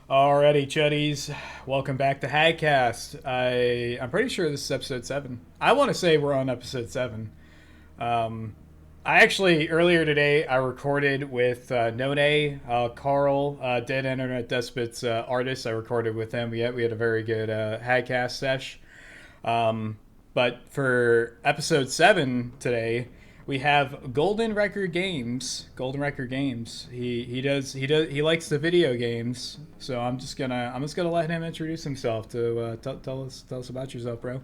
Alrighty, chuddies. Welcome back to HAGCAST. I'm pretty sure this is episode 7. I want to say we're on episode 7. Um, I actually, earlier today, I recorded with None, Carl, Dead Internet Despot's artist. I recorded with him. We had a very good HAGCAST sesh. Um, but for episode 7 today, we have Golden Record Games. Golden Record Games. He likes the video games. So I'm just gonna let him introduce himself to tell us about yourself, bro.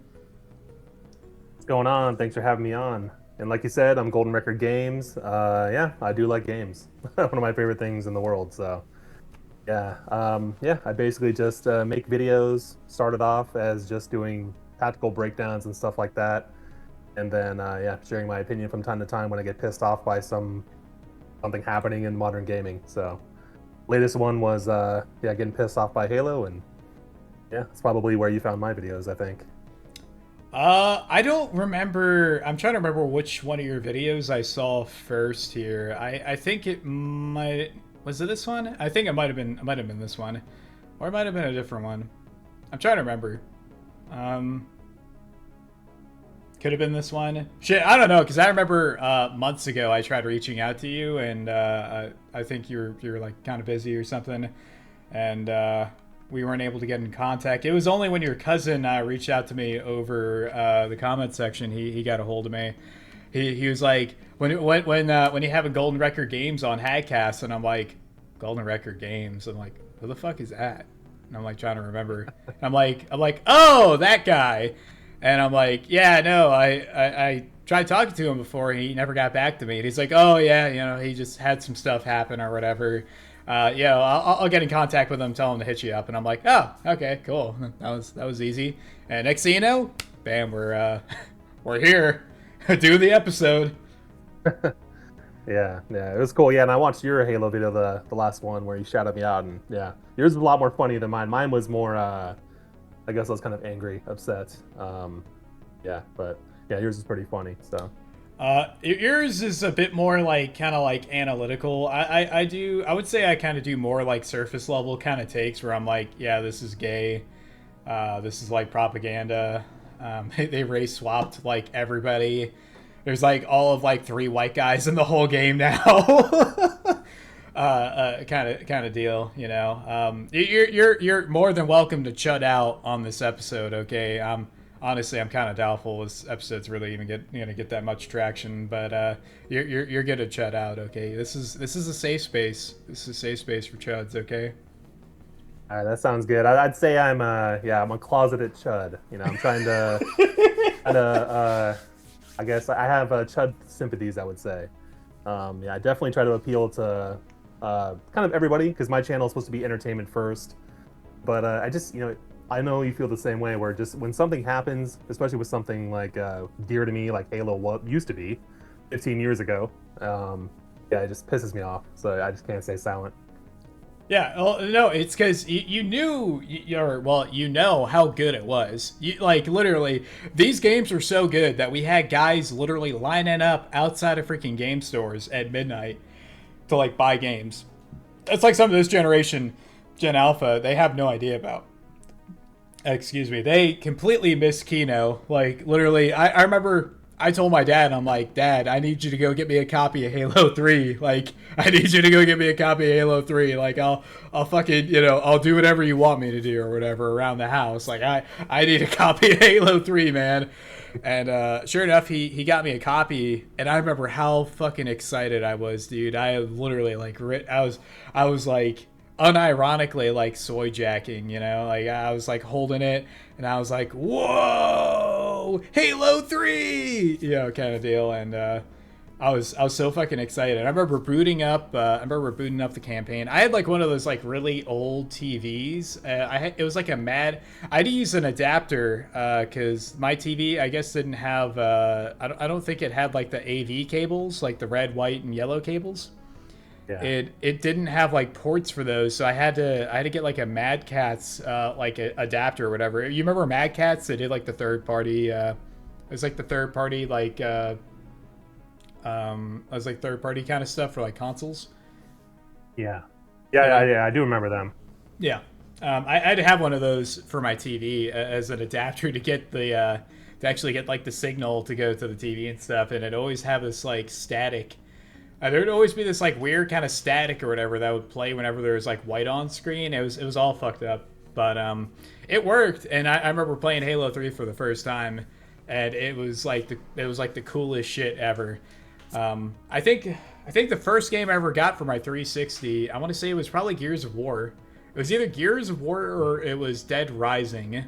What's going on? Thanks for having me on. And like you said, I'm Golden Record Games. Yeah, I do like games. One of my favorite things in the world. So yeah. I basically just make videos. Started off as just doing tactical breakdowns and stuff like that, and then yeah, sharing my opinion from time to time when I get pissed off by something happening in modern gaming. So latest one was yeah, getting pissed off by Halo, and yeah, it's probably where you found my videos, I think. I don't remember. I'm trying to remember which one of your videos I saw first here. I think it might was it this one? I think it might have been this one, or it might have been a different one. I'm trying to remember. Um, could have been this one. Shit, I don't know because I remember months ago I tried reaching out to you and I think you were like kind of busy or something, and we weren't able to get in contact. It was only when your cousin reached out to me over the comment section he got a hold of me. He was like when you have a Golden Record Games on Hagcast, and I'm like Golden Record Games. I'm like, who the fuck is that? And I'm like trying to remember. And I'm like, oh, that guy. And I'm like, yeah, no, I tried talking to him before. He never got back to me. And he's like, oh yeah, he just had some stuff happen or whatever. Yeah, I'll get in contact with him, tell him to hit you up. And I'm like, oh, okay, cool. That was easy. And next thing you know, bam, we're here, doing the episode. Yeah, it was cool. Yeah, and I watched your Halo video, the last one where you shouted me out, and yeah, yours was a lot more funny than mine. Mine was more, I guess I was kind of angry, upset. Yeah, but yeah, yours is pretty funny. So Yours is a bit more like kind of like analytical. I would say I kind of do more like surface level kind of takes where I'm like, yeah, this is gay. This is like propaganda. They race swapped like everybody. There's like all of like 3 white guys in the whole game now. Kind of deal, you know. You're more than welcome to chud out on this episode. Okay, honestly, I'm kind of doubtful this episode's really even gonna get that much traction, but you're good to chud out. Okay, this is a safe space. This is a safe space for chuds. Okay. all right, that sounds good. I'd say I'm a closeted chud. I'm trying to I guess I have chud sympathies, I would say. Yeah, I definitely try to appeal to kind of everybody because my channel is supposed to be entertainment first. But I just, I know you feel the same way where just when something happens, especially with something like dear to me, like Halo used to be 15 years ago, yeah, it just pisses me off. So I just can't stay silent. Yeah, well, no, it's because you knew, you know how good it was. Like, literally, these games were so good that we had guys literally lining up outside of freaking game stores at midnight to, like, buy games. It's like some of this generation, Gen Alpha, they have no idea about. Excuse me. They completely missed Kino. Like, literally, I remember I told my dad, I'm like, Dad, I need you to go get me a copy of Halo 3. Like, I need you to go get me a copy of Halo 3. Like, I'll fucking, I'll do whatever you want me to do or whatever around the house. Like, I need a copy of Halo 3, man. And sure enough, he got me a copy, and I remember how fucking excited I was, dude. I literally like I was like unironically like soy jacking, like I was like holding it, and I was like, whoa, Halo 3, kind of deal. And I was so fucking excited. I remember booting up the campaign. I had like one of those like really old TVs. It was like a mad. I had to use an adapter because my TV I guess didn't have. I don't think it had like the AV cables, like the red, white, and yellow cables. Yeah. It didn't have like ports for those, so I had to get like a Mad Catz like a adapter or whatever. You remember Mad Catz? They did like the third party. It was like the third party like it was like third party kind of stuff for like consoles. Yeah. Yeah. Yeah, I do remember them. Yeah. I'd have one of those for my TV as an adapter to get the to actually get like the signal to go to the TV and stuff, and it'd always have this like static. There'd always be this like weird kind of static or whatever that would play whenever there was like white on screen. It was all fucked up, but it worked. And I remember playing Halo 3 for the first time, and it was like the coolest shit ever. I think the first game I ever got for my 360, I want to say it was probably Gears of War. It was either Gears of War or it was Dead Rising.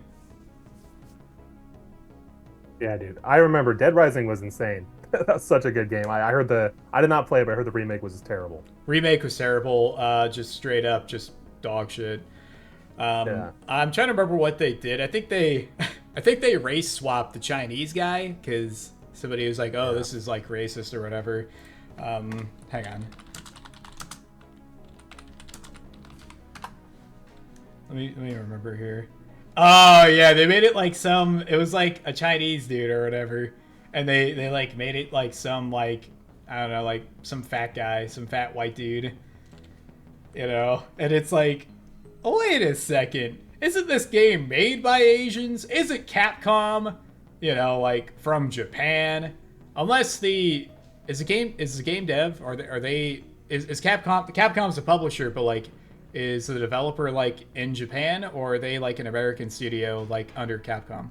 Yeah, dude. I remember Dead Rising was insane. That's such a good game. I heard I did not play it, but I heard the remake was terrible. Remake was terrible, just straight up, just dog shit. Yeah. I'm trying to remember what they did. I think they, I think they race swapped the Chinese guy because somebody was like, "Oh, this is like racist or whatever." Hang on. Let me remember here. Oh yeah, they made it like some. It was like a Chinese dude or whatever, and they like made it like some like I don't know like some fat guy, some fat white dude. You know, and it's like, oh, wait a second, isn't this game made by Asians? Is it Capcom? You know, like from Japan? Unless is the game dev? Is Capcom's the publisher, but like. Is the developer like in Japan or are they like an American studio like under Capcom?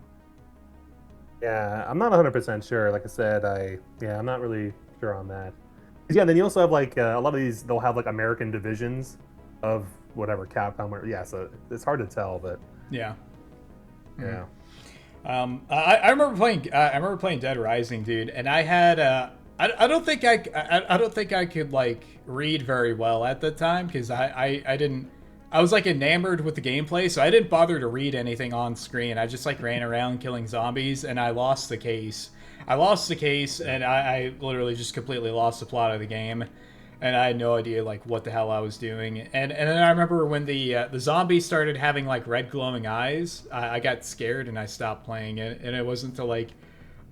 Yeah, I'm not 100% sure. Like I said, I'm not really sure on that. Yeah, then you also have like a lot of these. They'll have like American divisions of whatever Capcom. Yeah, so it's hard to tell, but yeah. I remember playing. I remember playing Dead Rising, dude, and I had. I don't think I don't think I could like read very well at the time because I didn't. I was like enamored with the gameplay, so I didn't bother to read anything on screen. I just like ran around killing zombies, and I lost the case. And I literally just completely lost the plot of the game, and I had no idea like what the hell I was doing. And then I remember when the zombies started having like red glowing eyes, I got scared and I stopped playing it. And it wasn't until like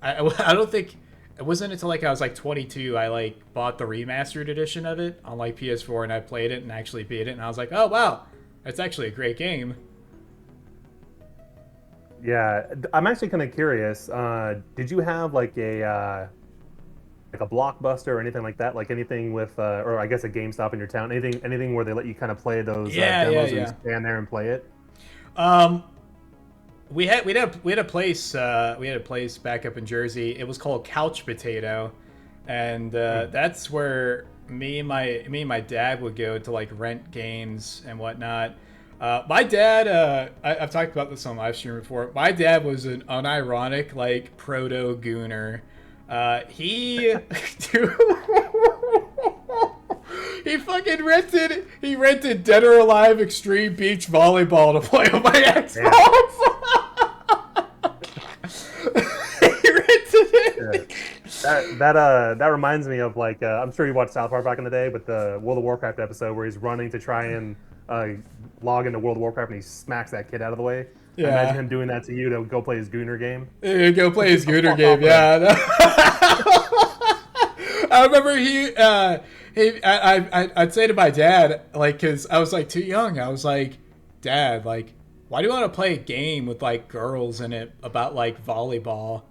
I don't think. It wasn't until like I was like 22 I like bought the remastered edition of it on like PS4 and I played it and actually beat it and I was like, oh wow, that's actually a great game. Yeah, I'm actually kind of curious. Did you have like a Blockbuster or anything like that? Like anything with, or I guess a GameStop in your town? Anything where they let you kind of play those demos and you stand there and play it? We had a place back up in Jersey. It was called Couch Potato, and that's where me and my dad would go to like rent games and whatnot. My dad, I've talked about this on live stream before. My dad was an unironic like proto gooner. He he rented Dead or Alive Extreme Beach Volleyball to play on my Xbox. That reminds me of like I'm sure you watched South Park back in the day, but the World of Warcraft episode where he's running to try and log into World of Warcraft and he smacks that kid out of the way. Yeah. Imagine him doing that to you to go play his Gooner game. Yeah, go play his Gooner game. Yeah. I remember I'd say to my dad, like, because I was like too young. I was like, Dad, like, why do you want to play a game with like girls in it about like volleyball?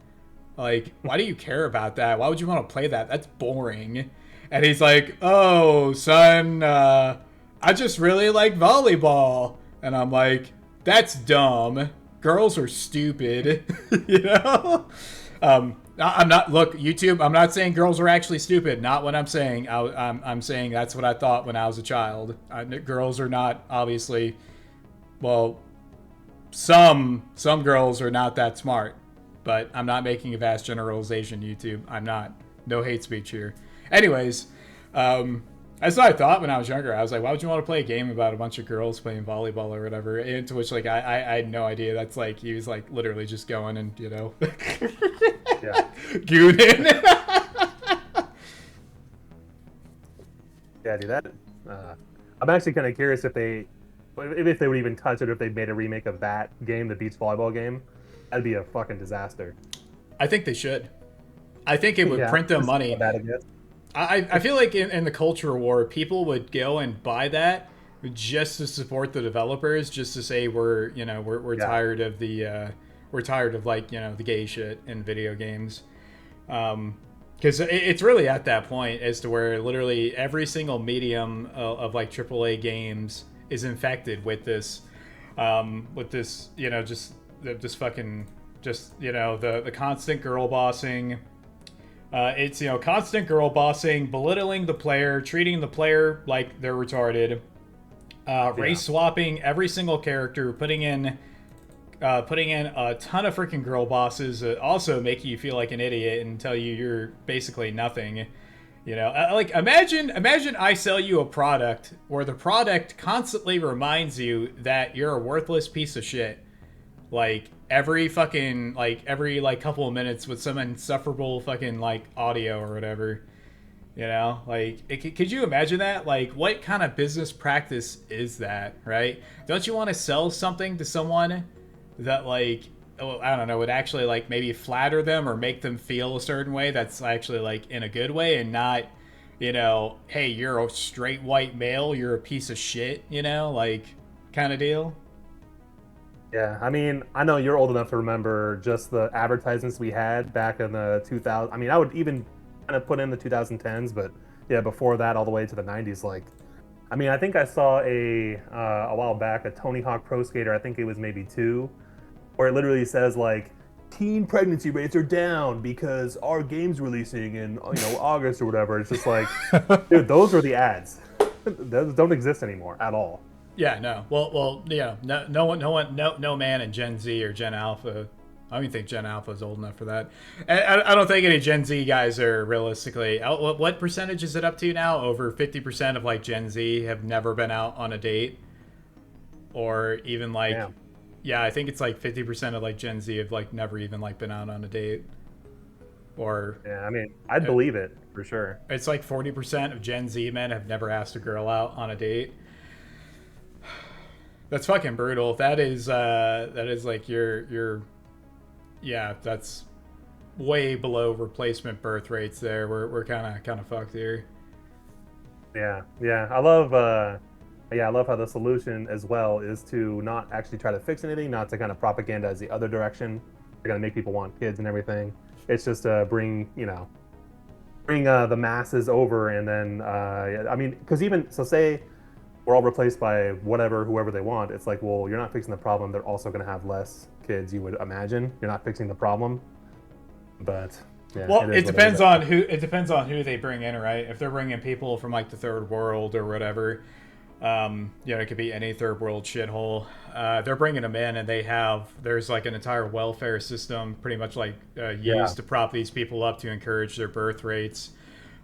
Like, why do you care about that? Why would you want to play that? That's boring. And he's like, oh, son, I just really like volleyball. And I'm like, that's dumb. Girls are stupid. You know? I'm not, look, YouTube, I'm not saying girls are actually stupid. Not what I'm saying. I'm saying that's what I thought when I was a child. Girls are not, obviously, well, some girls are not that smart. But I'm not making a vast generalization, YouTube. I'm not. No hate speech here. Anyways, that's what I thought when I was younger. I was like, why would you want to play a game about a bunch of girls playing volleyball or whatever? And to which, like, I had no idea. That's like, he was like literally just going and, you know, gooning. Yeah, dude, that. I'm actually kind of curious if they would even touch it, if they made a remake of that game, the beach volleyball game. That'd be a fucking disaster. I think they should. I think it would print them money. I feel like in the culture war, people would go and buy that just to support the developers, just to say we're Yeah, tired of we're tired of like the gay shit in video games. Because it's really at that point as to where literally every single medium of like AAA games is infected with this just this fucking just the constant girl bossing. It's constant girl bossing, belittling the player, treating the player like they're retarded, yeah, race swapping every single character, putting in a ton of freaking girl bosses that also make you feel like an idiot and tell you you're basically nothing. Like imagine I sell you a product where the product constantly reminds you that you're a worthless piece of shit. Like every like couple of minutes with some insufferable fucking like audio or whatever. Like could you imagine that? Like what kind of business practice is that, right? Don't you want to sell something to someone that like I don't know would actually like maybe flatter them or make them feel a certain way that's actually like in a good way and not hey, you're a straight white male, you're a piece of shit, like kind of deal. yeah. I mean, I know you're old enough to remember just the advertisements we had back in the 2000. I mean, I would even kind of put in the 2010s, but yeah, before that, all the way to the 90s. Like, I mean, I think I saw a while back a Tony Hawk Pro Skater. I think it was maybe two, where it literally says like teen pregnancy rates are down because our game's releasing in August or whatever. It's just like, dude, those are the ads. Those don't exist anymore at all. Yeah, no. Well, yeah. No man in Gen Z or Gen Alpha. I don't even think Gen Alpha is old enough for that. I don't think any Gen Z guys are realistically. What percentage is it up to now? Over 50% of like Gen Z have never been out on a date, or even like, Damn. yeah, I think it's like 50% of like Gen Z have like never even like been out on a date, or Yeah, I mean, I'd believe it for sure. it's like 40% of Gen Z men have never asked a girl out on a date. That's fucking brutal. That is like your yeah, that's way below replacement birth rates there. We're kind of fucked here. Yeah, yeah. I love how the solution as well is to not actually try to fix anything, not to kind of propagandize the other direction. They're gonna make people want kids and everything. It's just bring the masses over, and then I mean, because even so, say we're all replaced by whoever they want. It's like, well, you're not fixing the problem. They're also gonna have less kids. You would imagine you're not fixing the problem, but yeah, Well, it is it what it depends is. on who they bring in, right? If they're bringing people from like the third world or whatever, it could be any third world shithole. They're bringing them in, and there's like an entire welfare system, pretty much like Yeah, used to prop these people up to encourage their birth rates,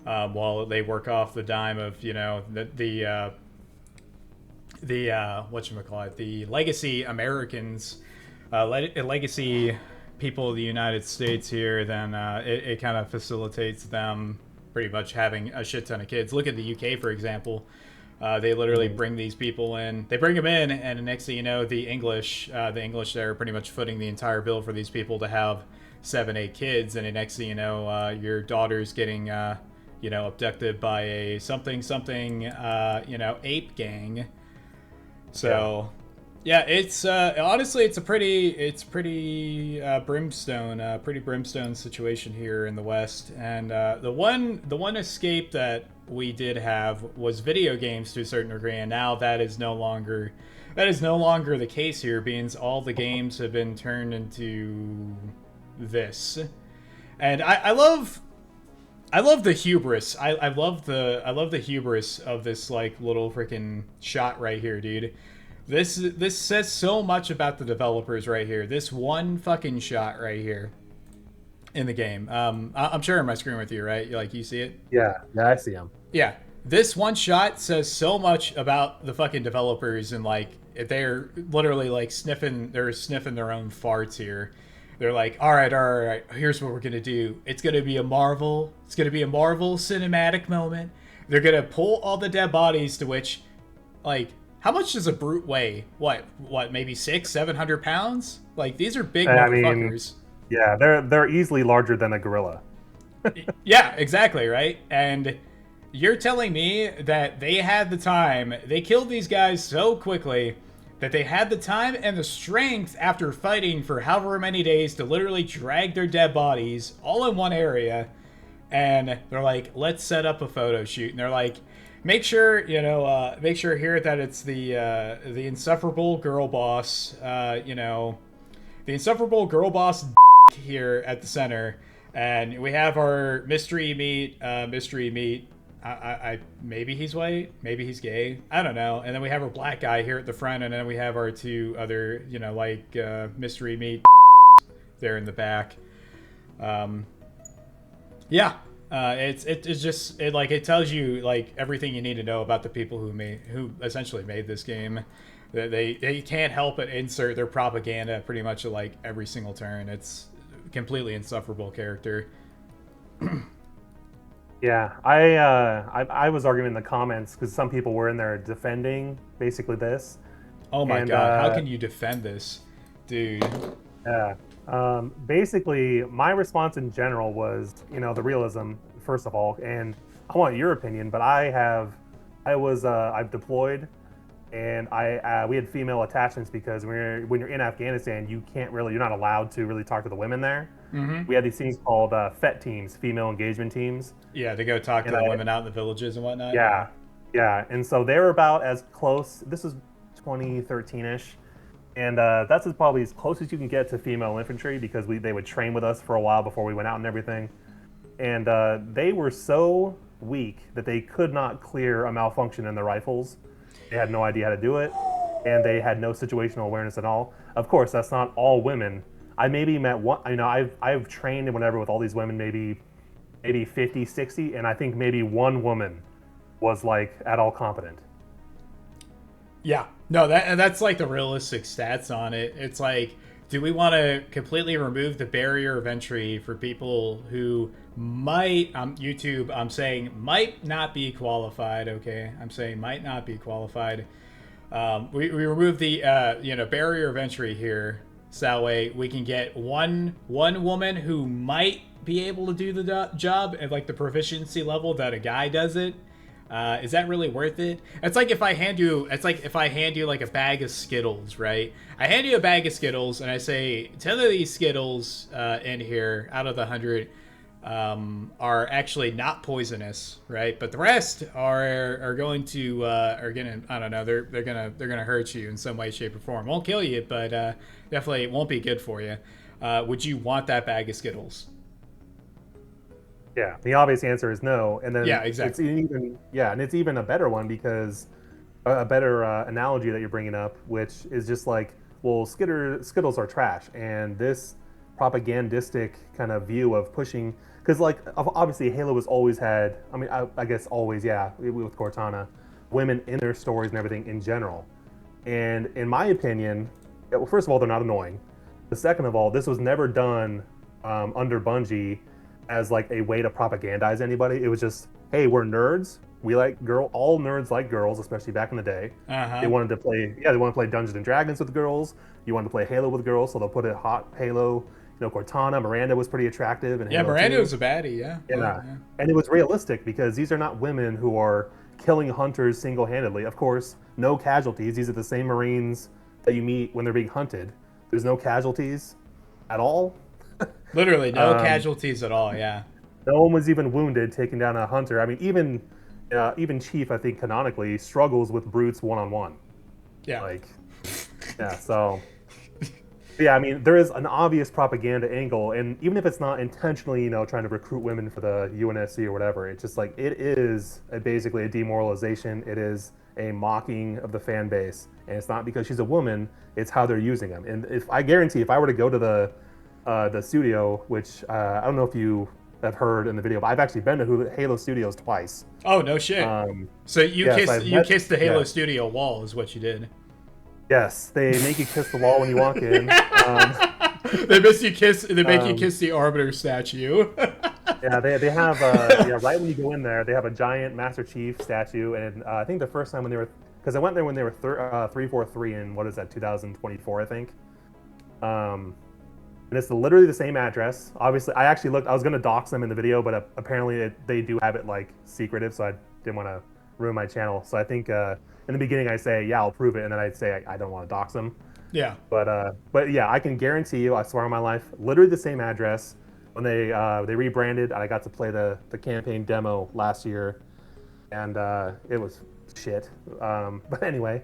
while they work off the dime of the whatchamacallit, the legacy Americans, legacy people of the United States here, then it kind of facilitates them pretty much having a shit ton of kids. Look at the UK, for example. They literally mhm, bring these people in. They bring them in, and the next thing you know, the English there are pretty much footing the entire bill for these people to have 7, 8 kids, and the next thing you know, your daughter's getting abducted by a something ape gang. yeah, So, yeah, it's honestly pretty brimstone situation here in the West. And the one escape that we did have was video games to a certain degree, and now that is no longer the case here, being all the games have been turned into this. And I love the hubris. I love the hubris of this like little freaking shot right here, dude. This says so much about the developers right here. This one fucking shot right here in the game. I'm sharing my screen with you, right? You see it? yeah, yeah. I see them. Yeah. This one shot says so much about the fucking developers, and like they're literally like sniffing their own farts here. They're like, all right, here's what we're gonna do. It's gonna be a Marvel cinematic moment. They're gonna pull all the dead bodies, to which, like, how much does a brute weigh? What, maybe 700 pounds? Like, these are big I mean, motherfuckers. yeah, they're easily larger than a gorilla. Yeah, exactly, right? And you're telling me that they had the time, they killed these guys so quickly that they had the time and the strength after fighting for however many days to literally drag their dead bodies all in one area, and they're like, let's set up a photo shoot, and they're like, make sure make sure here that it's the insufferable girl boss, the insufferable girl boss here at the center, and we have our mystery meat. I maybe he's white, maybe he's gay, I don't know. And then we have our black guy here at the front, and then we have our two other, mystery meat there in the back. Yeah, it's just it tells you like everything you need to know about the people who essentially made this game. They can't help but insert their propaganda pretty much at like every single turn. It's completely insufferable character. Yeah, I was arguing in the comments because some people were in there defending basically this. Oh my god, how can you defend this, dude? Yeah. Basically, my response in general was, the realism, first of all, and I want your opinion, but I've deployed, and we had female attachments because when you're in Afghanistan, you're not allowed to really talk to the women there. Mm-hmm. We had these things called FET teams, female engagement teams. Yeah, they go talk to the women out in the villages and whatnot. Yeah, and so they were about as close. This was 2013-ish. And that's probably as close as you can get to female infantry because they would train with us for a while before we went out and everything. And they were so weak that they could not clear a malfunction in their rifles. They had no idea how to do it, and they had no situational awareness at all. Of course, that's not all women. I maybe met one. I've trained and whatever with all these women, maybe 50, 60, and I think maybe one woman was like at all competent. Yeah. No, that's like the realistic stats on it. It's like, do we want to completely remove the barrier of entry for people who might, I'm saying might not be qualified, okay? I'm saying might not be qualified. We remove the, barrier of entry here. So that way we can get one woman who might be able to do the job at like the proficiency level that a guy does it. Is that really worth it? It's like if I hand you like a bag of Skittles, right? I hand you a bag of Skittles and I say 10 of these Skittles in here out of the 100 are actually not poisonous, right? But the rest are going to I don't know, they're gonna hurt you in some way, shape, or form. Won't kill you, but definitely won't be good for you. Would you want that bag of Skittles? Yeah, the obvious answer is no, and then yeah, exactly. It's even a better one because a better analogy that you're bringing up, which is just like, well, Skittles are trash, and this propagandistic kind of view of pushing, because like obviously Halo has always had, I guess always, yeah, with Cortana, women in their stories and everything in general, and in my opinion, well, first of all, they're not annoying. The second of all, this was never done under Bungie as like a way to propagandize anybody. It was just, hey, we're nerds. We like all nerds like girls, especially back in the day. Uh-huh. They wanted to play Dungeons and Dragons with girls. You wanted to play Halo with girls, so they'll put a hot Halo. Cortana, Miranda was pretty attractive. And yeah, Miranda was a baddie, yeah. Yeah. And it was realistic because these are not women who are killing hunters single-handedly. Of course, no casualties. These are the same Marines that you meet when they're being hunted. There's no casualties at all. Literally no casualties at all. Yeah. No one was even wounded taking down a hunter. I mean, even Chief, I think canonically struggles with brutes one-on-one. Yeah. So yeah, I mean, there is an obvious propaganda angle, and even if it's not intentionally, trying to recruit women for the UNSC or whatever, it's just like it is basically a demoralization. It is a mocking of the fan base, and it's not because she's a woman. It's how they're using them. And I guarantee, if I were to go to the studio, which I don't know if you have heard in the video, but I've actually been to Halo Studios twice. Oh, no shit. So you kissed the Halo Studio wall is what you did. Yes, they make you kiss the wall when you walk in. They make you kiss the Arbiter statue. Yeah, they have right when you go in there, they have a giant Master Chief statue, and I think the first time when they were, because I went there when they were 343 in, what is that, 2024, I think. and it's literally the same address. Obviously, I actually looked. I was gonna dox them in the video, but apparently they do have it like secretive, so I didn't want to ruin my channel. So I think in the beginning I say, yeah, I'll prove it, and then I'd say I don't want to dox them. Yeah. But yeah, I can guarantee you, I swear on my life, literally the same address. When they rebranded, I got to play the campaign demo last year, and it was shit. But anyway,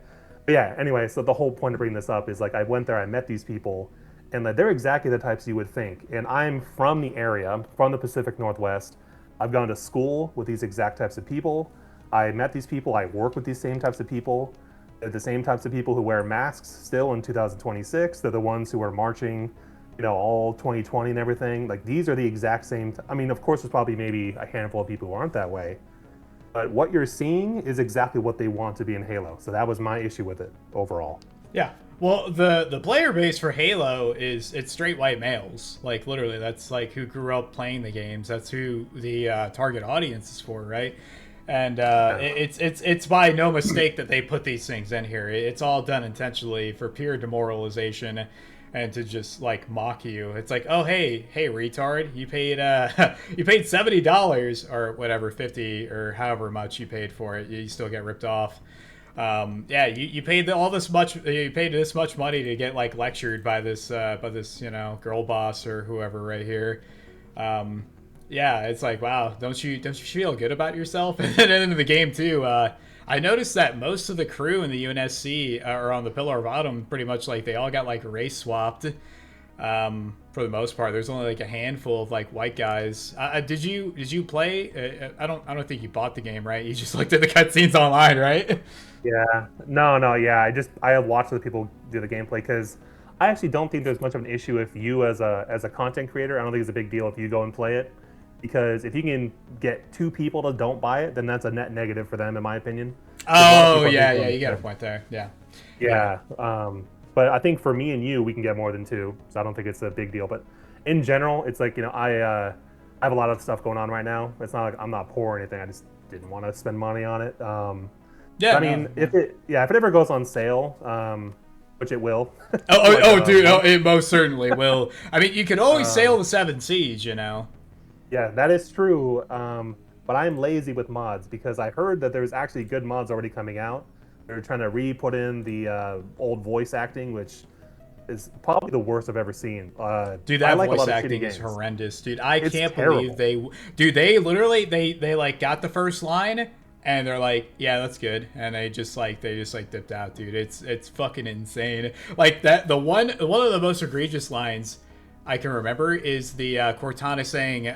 so the whole point of bringing this up is like I went there, I met these people, and like, they're exactly the types you would think. And I'm from the area, I'm from the Pacific Northwest. I've gone to school with these exact types of people. I met these people, I work with these same types of people. They're the same types of people who wear masks still in 2026. They're the ones who are marching, all 2020 and everything. Like these are the exact same. I mean, of course, there's probably maybe a handful of people who aren't that way, but what you're seeing is exactly what they want to be in Halo. So that was my issue with it overall. Yeah. Well, the player base for Halo it's straight white males. Like literally, that's like who grew up playing the games. That's who the target audience is for, right? And it's by no mistake that they put these things in here. It's all done intentionally for pure demoralization and to just like mock you. It's like, oh hey retard, you paid you paid $70 or whatever, 50 or however much you paid for it. You still get ripped off. Yeah, you paid you paid this much money to get like lectured by this girl boss or whoever right here. Yeah, it's like, wow, don't you feel good about yourself? And then in the game too, I noticed that most of the crew in the UNSC are on the Pillar of Autumn, pretty much like they all got like race swapped. For the most part, there's only like a handful of like white guys. Did you play? I don't think you bought the game, right? You just looked at the cutscenes online, right? Yeah, no, yeah. I watched other people do the gameplay because I actually don't think there's much of an issue if you as a content creator. I don't think it's a big deal if you go and play it. Because if you can get two people to don't buy it, then that's a net negative for them, in my opinion. Oh, yeah, you got a point there. Yeah. But I think for me and you, we can get more than two, so I don't think it's a big deal. But in general, it's like I have a lot of stuff going on right now. It's not like I'm not poor or anything. I just didn't want to spend money on it. If it ever goes on sale, which it will. Dude, it most certainly will. I mean, you could always sail the Seven Seas, Yeah, that is true. But I'm lazy with mods because I heard that there's actually good mods already coming out. They're trying to re-put in the old voice acting, which is probably the worst I've ever seen. Dude, that voice acting is horrendous, dude. It's can't believe they literally they like got the first line and they're like, yeah, that's good, and they just dipped out, dude. It's fucking insane. Like that, one of the most egregious lines I can remember is the Cortana saying,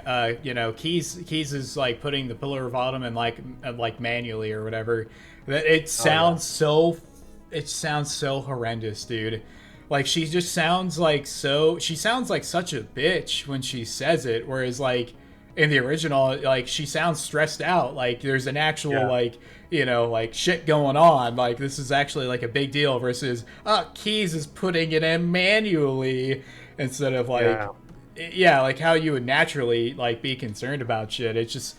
Keys is like putting the Pillar of Autumn in like manually or whatever. It sounds so horrendous, dude. Like she just sounds like she sounds like such a bitch when she says it, whereas like in the original, like she sounds stressed out. Like there's an actual like shit going on. Like this is actually like a big deal versus Keys is putting it in manually. Instead of like, like how you would naturally like be concerned about shit. It's just,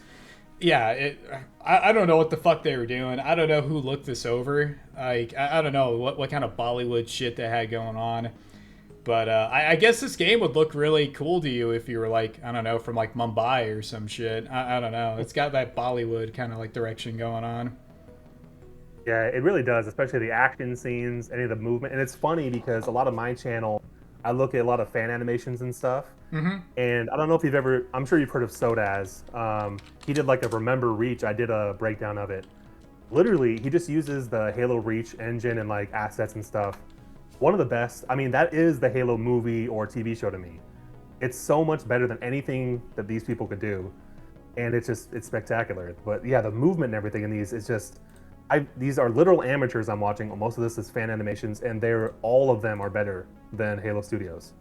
I don't know what the fuck they were doing. I don't know who looked this over. Like, I don't know what kind of Bollywood shit they had going on. But I guess this game would look really cool to you if you were like, I don't know, from like Mumbai or some shit. I don't know. It's got that Bollywood kind of like direction going on. Yeah, it really does, especially the action scenes, any of the movement. And it's funny because a lot of my channel, I look at a lot of fan animations and stuff. Mm-hmm. And I don't know if you've ever, I'm sure you've heard of Sodaz. He did like a Remember Reach. I did a breakdown of it. Literally, he just uses the Halo Reach engine and like assets and stuff. One of the best. I mean, that is the Halo movie or TV show to me. It's so much better than anything that these people could do. And it's spectacular. But yeah, the movement and everything in these is just, these are literal amateurs I'm watching. Most of this is fan animations, and all of them are better than Halo Studios.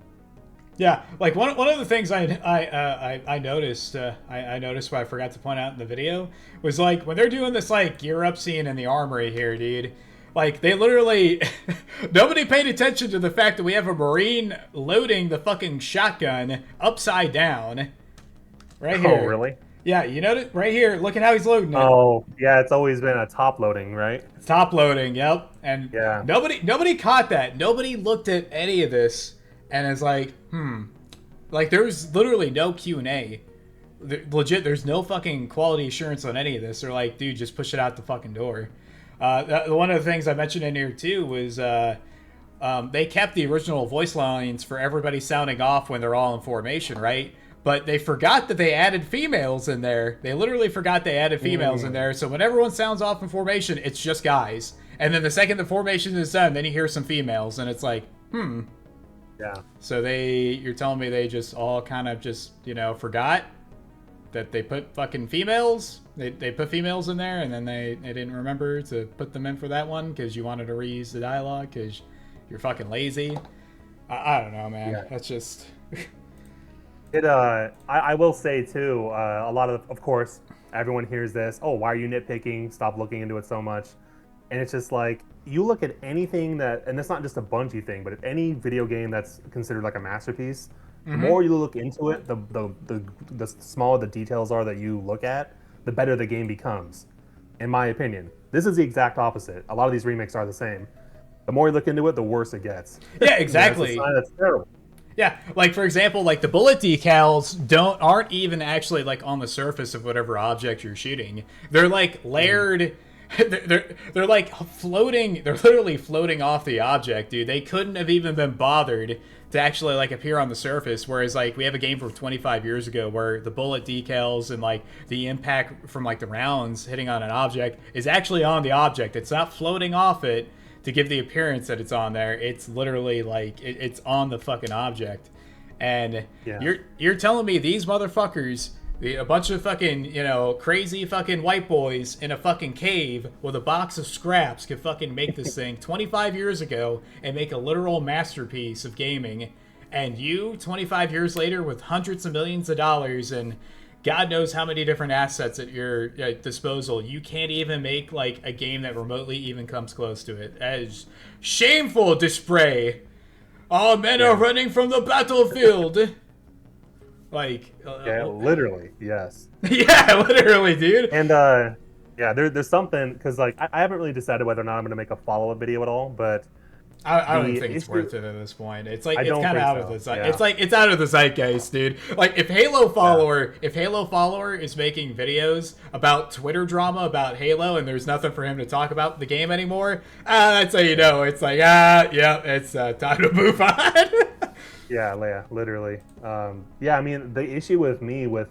Yeah, like one of the things I noticed, I noticed what I forgot to point out in the video was like when they're doing this like gear up scene in the armory here, dude. Like they literally, nobody paid attention to the fact that we have a Marine loading the fucking shotgun upside down, right here. Oh, really? Yeah, you know right here. Look at how he's loading it. Oh, yeah, it's always been a top loading, right? Top loading, yep. And nobody caught that. Nobody looked at any of this and it's like, like there's literally no Q&A. Legit, there's no fucking quality assurance on any of this. They're like, dude, just push it out the fucking door. One of the things I mentioned in here too was they kept the original voice lines for everybody sounding off when they're all in formation, right? But they forgot that they added females in there. They literally forgot they added females in there. So when everyone sounds off in formation, it's just guys. And then the second the formation is done, then you hear some females, and it's like, Yeah. So you're telling me they just all kind of just, forgot that they put fucking females? They put females in there, and then they didn't remember to put them in for that one because you wanted to reuse the dialogue because you're fucking lazy. I don't know, man. Yeah. That's just... I will say too, a lot of course, everyone hears this, oh, why are you nitpicking? Stop looking into it so much. And it's just like, you look at anything that, and it's not just a Bungie thing, but any video game that's considered like a masterpiece, the more you look into it, the smaller the details are that you look at, the better the game becomes, in my opinion. This is the exact opposite. A lot of these remakes are the same. The more you look into it, the worse it gets. Yeah, exactly. That's terrible. Yeah, like for example, like the bullet decals aren't even actually like on the surface of whatever object you're shooting. They're like layered. They're like floating. They're literally floating off the object, dude. They couldn't have even been bothered to actually like appear on the surface. Whereas like we have a game from 25 years ago where the bullet decals and like the impact from like the rounds hitting on an object is actually on the object. It's not floating off it to give the appearance that it's on there. It's literally like it's on the fucking object. And you're telling me these motherfuckers, a bunch of fucking, crazy fucking white boys in a fucking cave with a box of scraps could fucking make this thing 25 years ago and make a literal masterpiece of gaming. And you, 25 years later, with hundreds of millions of dollars and God knows how many different assets at your disposal, you can't even make like a game that remotely even comes close to it. That is shameful display. All men are running from the battlefield. Like, yeah, literally, yes. Yeah, literally, dude. And there's something because like I haven't really decided whether or not I'm going to make a follow-up video at all, but I don't think it's worth it at this point. It's like it's kind of out of the it's out of the zeitgeist, dude. Like if Halo follower is making videos about Twitter drama about Halo and there's nothing for him to talk about the game anymore, that's how you know it's like it's time to move on. Yeah, literally. I mean the issue with me with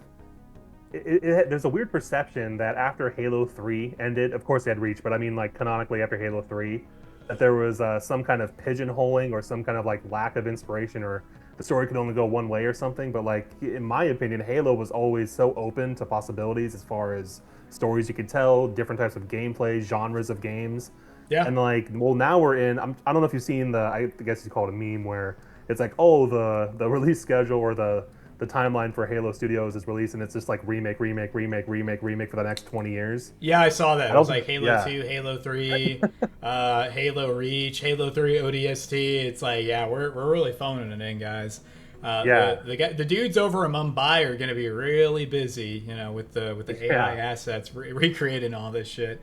there's a weird perception that after Halo 3 ended, of course they had Reach, but I mean like canonically after Halo 3. That there was some kind of pigeonholing or some kind of like lack of inspiration or the story could only go one way or something. But like in my opinion, Halo was always so open to possibilities as far as stories you could tell, different types of gameplay, genres of games. Yeah. And like, well, now we're in. I don't know if you've seen I guess you call it a meme where it's like, oh, the release schedule or the timeline for Halo Studios is released, and it's just like remake for the next 20 years. Yeah, I saw that. It was like Halo 2, Halo 3, Halo Reach, Halo 3 ODST. It's like, yeah, we're really phoning it in, guys. The dudes over in Mumbai are going to be really busy, with the AI assets recreating all this shit.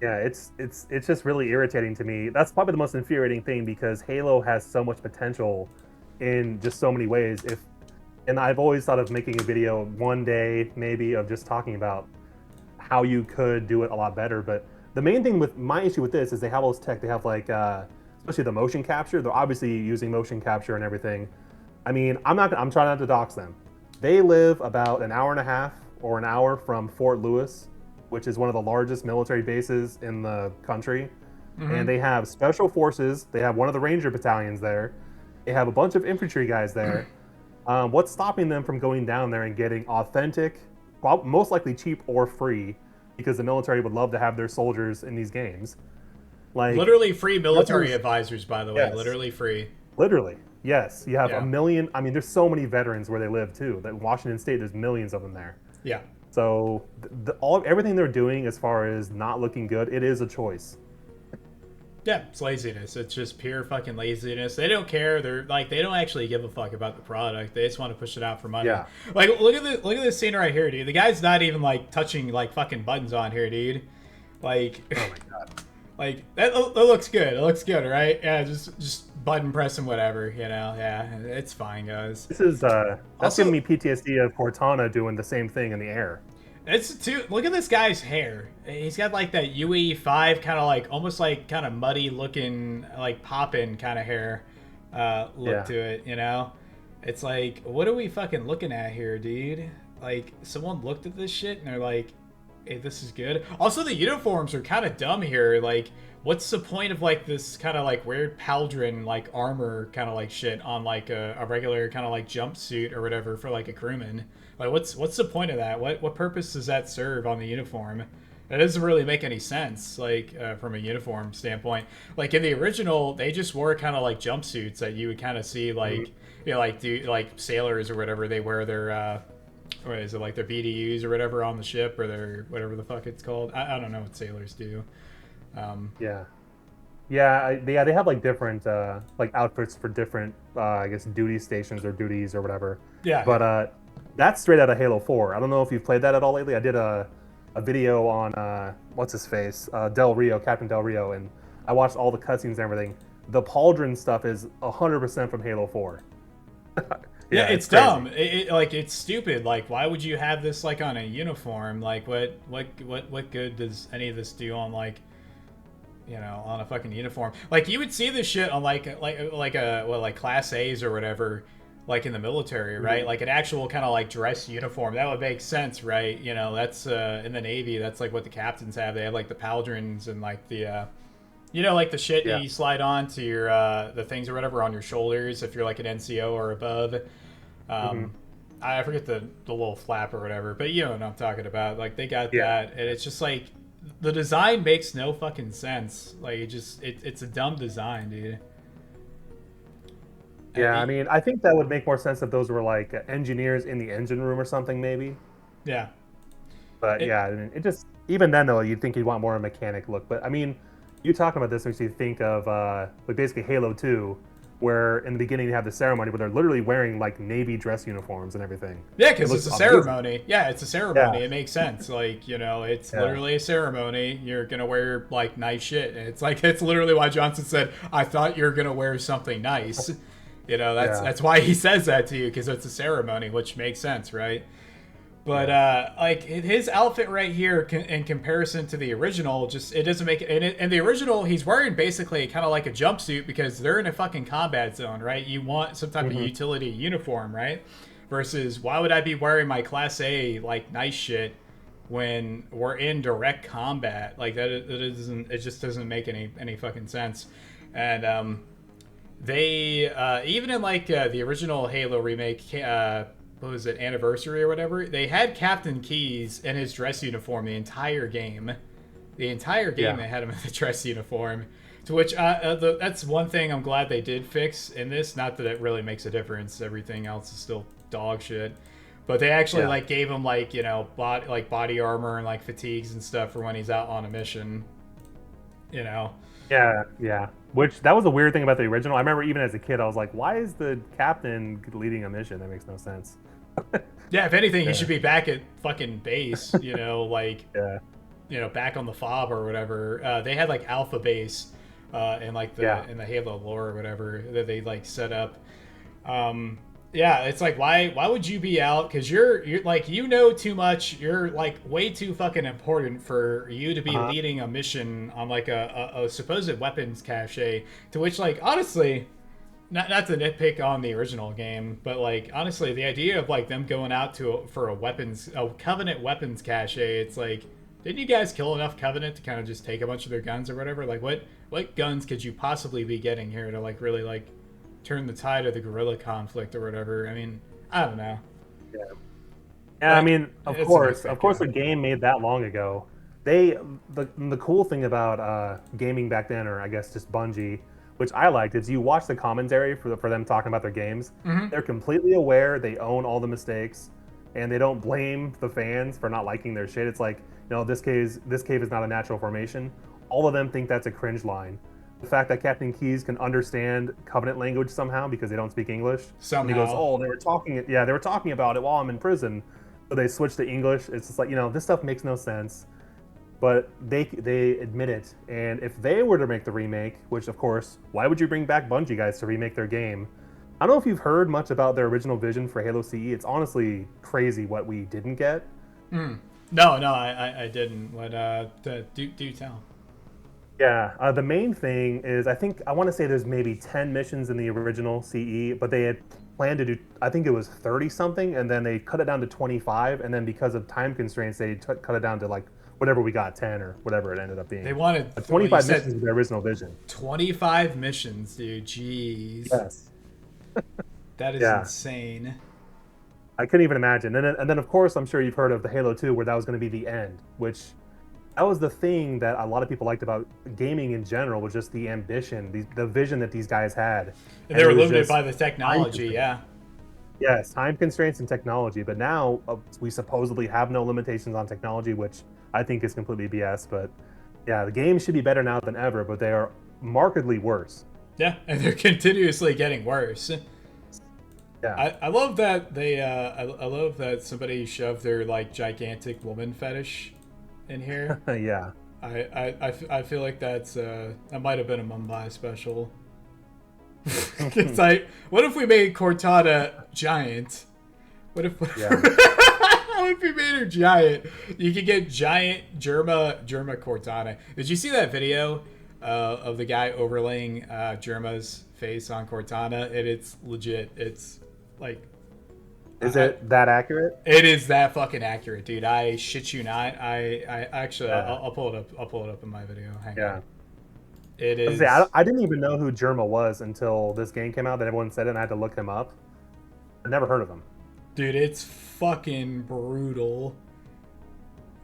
Yeah, it's just really irritating to me. That's probably the most infuriating thing because Halo has so much potential in just so many ways. And I've always thought of making a video one day, maybe, of just talking about how you could do it a lot better. But the main thing with my issue with this is they have all this tech. They have like, especially the motion capture. They're obviously using motion capture and everything. I mean, I'm trying not to dox them. They live about an hour and a half or an hour from Fort Lewis, which is one of the largest military bases in the country. Mm-hmm. And they have special forces. They have one of the Ranger battalions there. They have a bunch of infantry guys there. What's stopping them from going down there and getting authentic, most likely cheap or free, because the military would love to have their soldiers in these games. Like literally free military advisors, by the way. Yes. Literally free. Literally, yes. You have a million. I mean, there's so many veterans where they live too. That Washington State, there's millions of them there. Yeah. So everything they're doing as far as not looking good, it is a choice. Yeah, it's laziness. It's just pure fucking laziness. They don't care. They don't actually give a fuck about the product. They just want to push it out for money. Yeah. Like look at this scene right here, dude. The guy's not even like touching like fucking buttons on here, dude. Like, oh my god. Like that looks good. It looks good, right? Yeah, just button pressing whatever, Yeah, it's fine, guys. This is that's giving Also, me PTSD of Cortana doing the same thing in the air. it's too. Look at this guy's hair. He's got like that UE5 kind of like almost like kind of muddy looking like poppin' kind of hair look Yeah. to it. It's like, what are we fucking looking at here, dude? Like, someone looked at this shit and they're like, hey, this is good. Also, the uniforms are kind of dumb here. Like, what's the point of like this kind of like weird pauldron like armor kind of like shit on like a regular kind of like jumpsuit or whatever for like a crewman? Like, what's the point of that? What purpose does that serve on the uniform? That doesn't really make any sense, like from a uniform standpoint. Like in the original, they just wore kind of like jumpsuits that you would kind of see, like like like sailors or whatever. They wear their what is it, like their BDUs or whatever on the ship, or their whatever the fuck it's called. I don't know what sailors do. Yeah. They have like different like outfits for different I guess duty stations or duties or whatever. Yeah, But that's straight out of Halo 4. I don't know if you've played that at all lately. I did a video on what's his face, Del Rio, Captain Del Rio, and I watched all the cutscenes and everything. The pauldron stuff is 100% from Halo 4. yeah, Yeah, it's crazy. dumb. Like it's stupid. Like, why would you have this like on a uniform? Like, what good does any of this do on like on a fucking uniform? Like you would see this shit on like a like class A's or whatever, like in the military, right? Like an actual kind of like dress uniform. That would make sense, right? That's in the Navy. That's like what the captains have. They have like the pauldrons and like the like the shit that Yeah. you slide on to your the things or whatever on your shoulders if you're like an NCO or above. hmm Um, I forget the little flap or whatever, but you know what I'm talking about. Like they got Yeah. that, and it's just like the design makes no fucking sense. Like it's a dumb design, dude. Yeah, I It- mean, I think that would make more sense if those were like engineers in the engine room or something, maybe. yeah, But it, yeah, I mean, it just even then though, you'd think you'd want more of a mechanic look. But I mean, you talking about this makes you think of like basically Halo 2, where in the beginning you have the ceremony where they're literally wearing like Navy dress uniforms and everything. yeah, It because it's looks a amazing. ceremony. Yeah, it's a Yeah, ceremony. It makes sense. Like it's yeah, literally a ceremony. You're gonna wear like nice shit, and it's like it's literally why Johnson said, "I thought you were gonna wear something nice." That's yeah. that's why he says that to you because it's a ceremony, which makes sense, right? But Yeah. like his outfit right here, in comparison to the original, just it doesn't make it. In the original, he's wearing basically kind of like a jumpsuit because they're in a fucking combat zone, right? You want some type of hmm utility uniform, right? Versus, why would I be wearing my Class A like nice shit when we're in direct combat? Like it just doesn't make any fucking sense. And they even in like the original Halo remake, what was it, Anniversary or whatever, they had Captain Keyes in his dress uniform the entire game. The entire game Yeah. they had him in the dress uniform. To which that's one thing I'm glad they did fix in this. Not that it really makes a difference. Everything else is still dog shit. But they actually Yeah. like gave him like body armor and like fatigues and stuff for when he's out on a mission. You know. Yeah. Yeah. Which that was a weird thing about the original. I remember even as a kid, I was like, "Why is the captain leading a mission? That makes no sense." Yeah, if anything, he Yeah. should be back at fucking base. Like Yeah. back on the fob or whatever. They had like Alpha Base, in like Yeah. the Halo lore or whatever that they like set up. Yeah, it's like why would you be out? Because you're like too much. You're like way too fucking important for you to be Uh-huh. leading a mission on like a supposed weapons cache. To which like honestly. Not to nitpick on the original game, but like honestly, the idea of like them going out for a Covenant weapons cache, it's like, didn't you guys kill enough Covenant to kind of just take a bunch of their guns or whatever? Like, what guns could you possibly be getting here to like really like turn the tide of the guerrilla conflict or whatever? I mean, I don't know. Yeah. Yeah, I Like, mean, it's a of nitpick, course, yeah. a game made that long ago. The cool thing about gaming back then, or I guess just Bungie, which I liked, is you watch the commentary for them talking about their games. Mm-hmm. They're completely aware, they own all the mistakes, and they don't blame the fans for not liking their shit. It's like, this cave is not a natural formation. All of them think that's a cringe line. The fact that Captain Keyes can understand Covenant language somehow because they don't speak English, and he goes, Somehow. "Oh, they were talking about it while I'm in prison." So they switch to English. It's just like, this stuff makes no sense. but they admit it. And if they were to make the remake, which of course, why would you bring back Bungie guys to remake their game? I don't know if you've heard much about their original vision for Halo CE. It's honestly crazy what we didn't get. No, I didn't. What do tell? Yeah, the main thing is I want to say there's maybe 10 missions in the original CE, but they had planned to do, I think it was 30 something, and then they cut it down to 25, and then because of time constraints, they cut it down to like whatever we got, 10 or whatever it ended up being. They wanted 25 missions was their original vision. 25 missions, dude. Jeez. Yes. That is insane. I couldn't even imagine. And then, of course, I'm sure you've heard of the Halo 2, where that was going to be the end, which that was the thing that a lot of people liked about gaming in general, was just the ambition, the vision that these guys had. And they were limited by the technology, yeah. Yes, time constraints and technology. But now we supposedly have no limitations on technology, which I think is completely BS. But yeah, the games should be better now than ever, but they are markedly worse. Yeah, and they're continuously getting worse. Yeah, I love that they. I love that somebody shoved their like gigantic woman fetish in here. Yeah. I feel like that might have been a Mumbai special. It's like, what if we made Cortana giant? What if what if we made her giant? You could get giant Germa Cortana. Did you see that video of the guy overlaying Germa's face on Cortana? And it's legit. It's like, is it that accurate? It is that fucking accurate, dude. I shit you not. I actually, I'll pull it up. I'll pull it up in my video. Hang on. It is. I didn't even know who Germa was until this game came out. That everyone said it, and I had to look him up. I never heard of him. Dude, it's fucking brutal.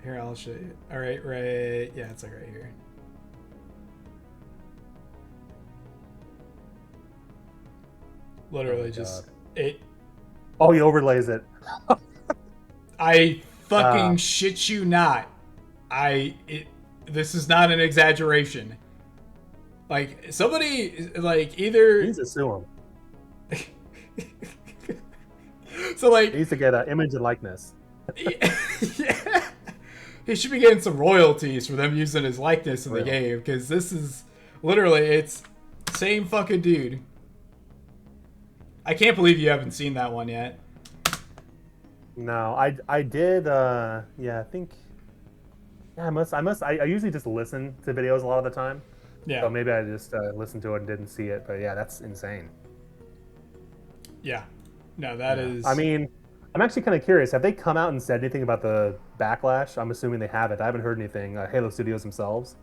Here, I'll show you. All right, right. Yeah, it's like right here. Literally, just it. Oh, he overlays it. I fucking shit you not. This is not an exaggeration. Like, somebody, like, either... He needs to sue him. So, like... He needs to get an image and likeness. Yeah. He should be getting some royalties for them using his likeness in the game, because this is... Literally, it's same fucking dude. I can't believe you haven't seen that one yet. No, I did. Yeah, I think. Yeah, I usually just listen to videos a lot of the time. Yeah. So maybe I just listened to it and didn't see it. But yeah, that's insane. Yeah. No, that is. I mean, I'm actually kind of curious. Have they come out and said anything about the backlash? I'm assuming they haven't. I haven't heard anything. Halo Studios themselves.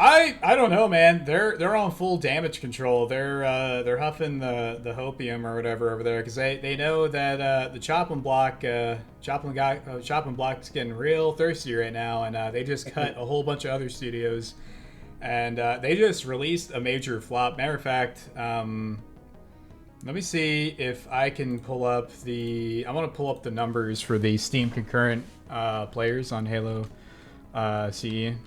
I don't know, man. They're on full damage control. They're huffing the hopium or whatever over there, because they know that the chopping block's getting real thirsty right now, and they just cut a whole bunch of other studios, and they just released a major flop. Matter of fact, let me see if I can pull up I want to pull up the numbers for the Steam concurrent players on Halo CE.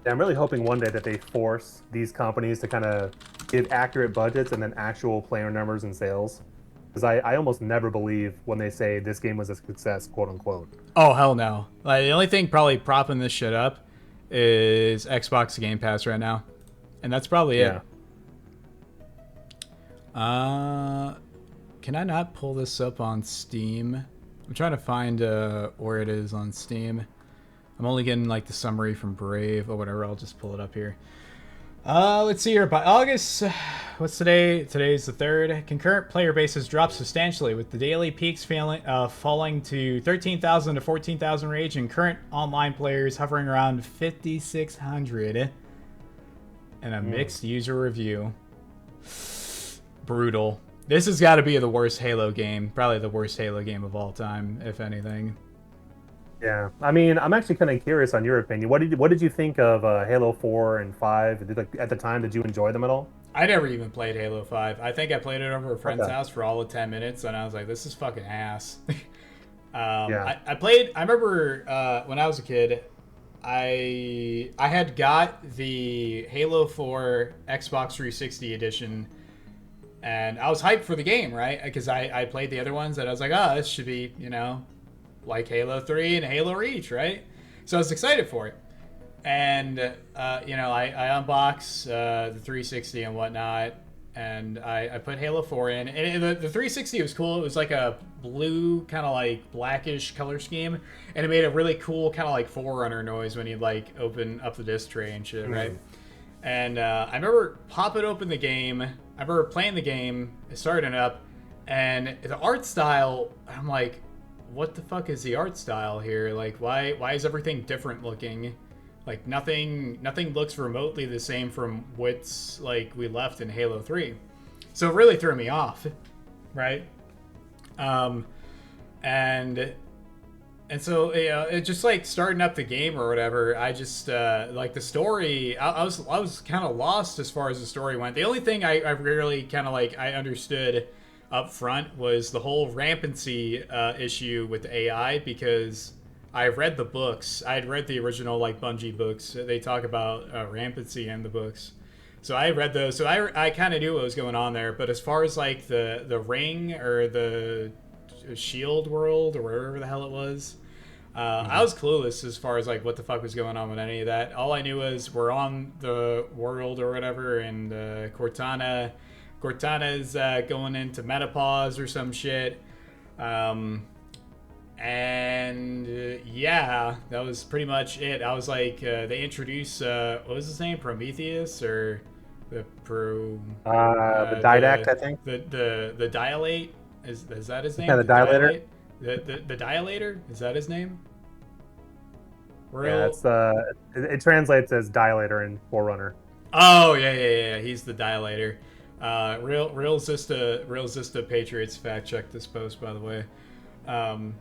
I'm really hoping one day that they force these companies to kind of give accurate budgets and then actual player numbers and sales. Because I almost never believe when they say this game was a success, quote unquote. Oh, hell no. Like, the only thing probably propping this shit up is Xbox Game Pass right now. And that's probably it. Can I not pull this up on Steam? I'm trying to find where it is on Steam. I'm only getting like the summary from Brave or whatever. I'll just pull it up here. Let's see here. By August, what's today? Today's the 3rd. Concurrent player base has dropped substantially, with the daily peaks falling to 13,000 to 14,000 range, and current online players hovering around 5,600. And a mixed user review. Brutal. This has got to be the worst Halo game. Probably the worst Halo game of all time, if anything. Yeah, I mean, I'm actually kind of curious on your opinion. What did you think of Halo 4 and 5? At the time, did you enjoy them at all? I never even played Halo 5. I think I played it over a friend's house for all of 10 minutes, and I was like, this is fucking ass. I remember when I was a kid, I had got the Halo 4 Xbox 360 edition, and I was hyped for the game, right? Because I played the other ones, and I was like, oh, this should be, like Halo 3 and Halo Reach, right? So I was excited for it. And, I unbox the 360 and whatnot, and I put Halo 4 in. And the 360 was cool. It was like a blue, kind of like blackish color scheme, and it made a really cool kind of like Forerunner noise when you like open up the disc tray and shit, right? And I remember popping open the game. I remember playing the game, starting up, and the art style. I'm like, what the fuck is the art style here? Like, why is everything different looking? Like nothing looks remotely the same from what's like we left in Halo 3. So it really threw me off, right? And so it just like starting up the game or whatever. I just like the story. I was kind of lost as far as the story went. The only thing I really kind of like I understood up front was the whole rampancy issue with the AI, because I read the books. I had read the original like Bungie books. They talk about rampancy in the books. So I read those. So I kind of knew what was going on there. But as far as like the ring or the shield world or wherever the hell it was, I was clueless as far as like what the fuck was going on with any of that. All I knew was we're on the world or whatever, and Cortana's going into menopause or some shit. Yeah, that was pretty much it. I was like, they introduce what was his name, Prometheus, or the The Didact, I think. the Dilate, is that his name? Yeah, the Dilator. Dilate, the Dilator, is that his name? Yeah, Real. it translates as Dilator in Forerunner. Oh yeah. He's the Dilator. Real Zista Patriots fact check this post, by the way. Um,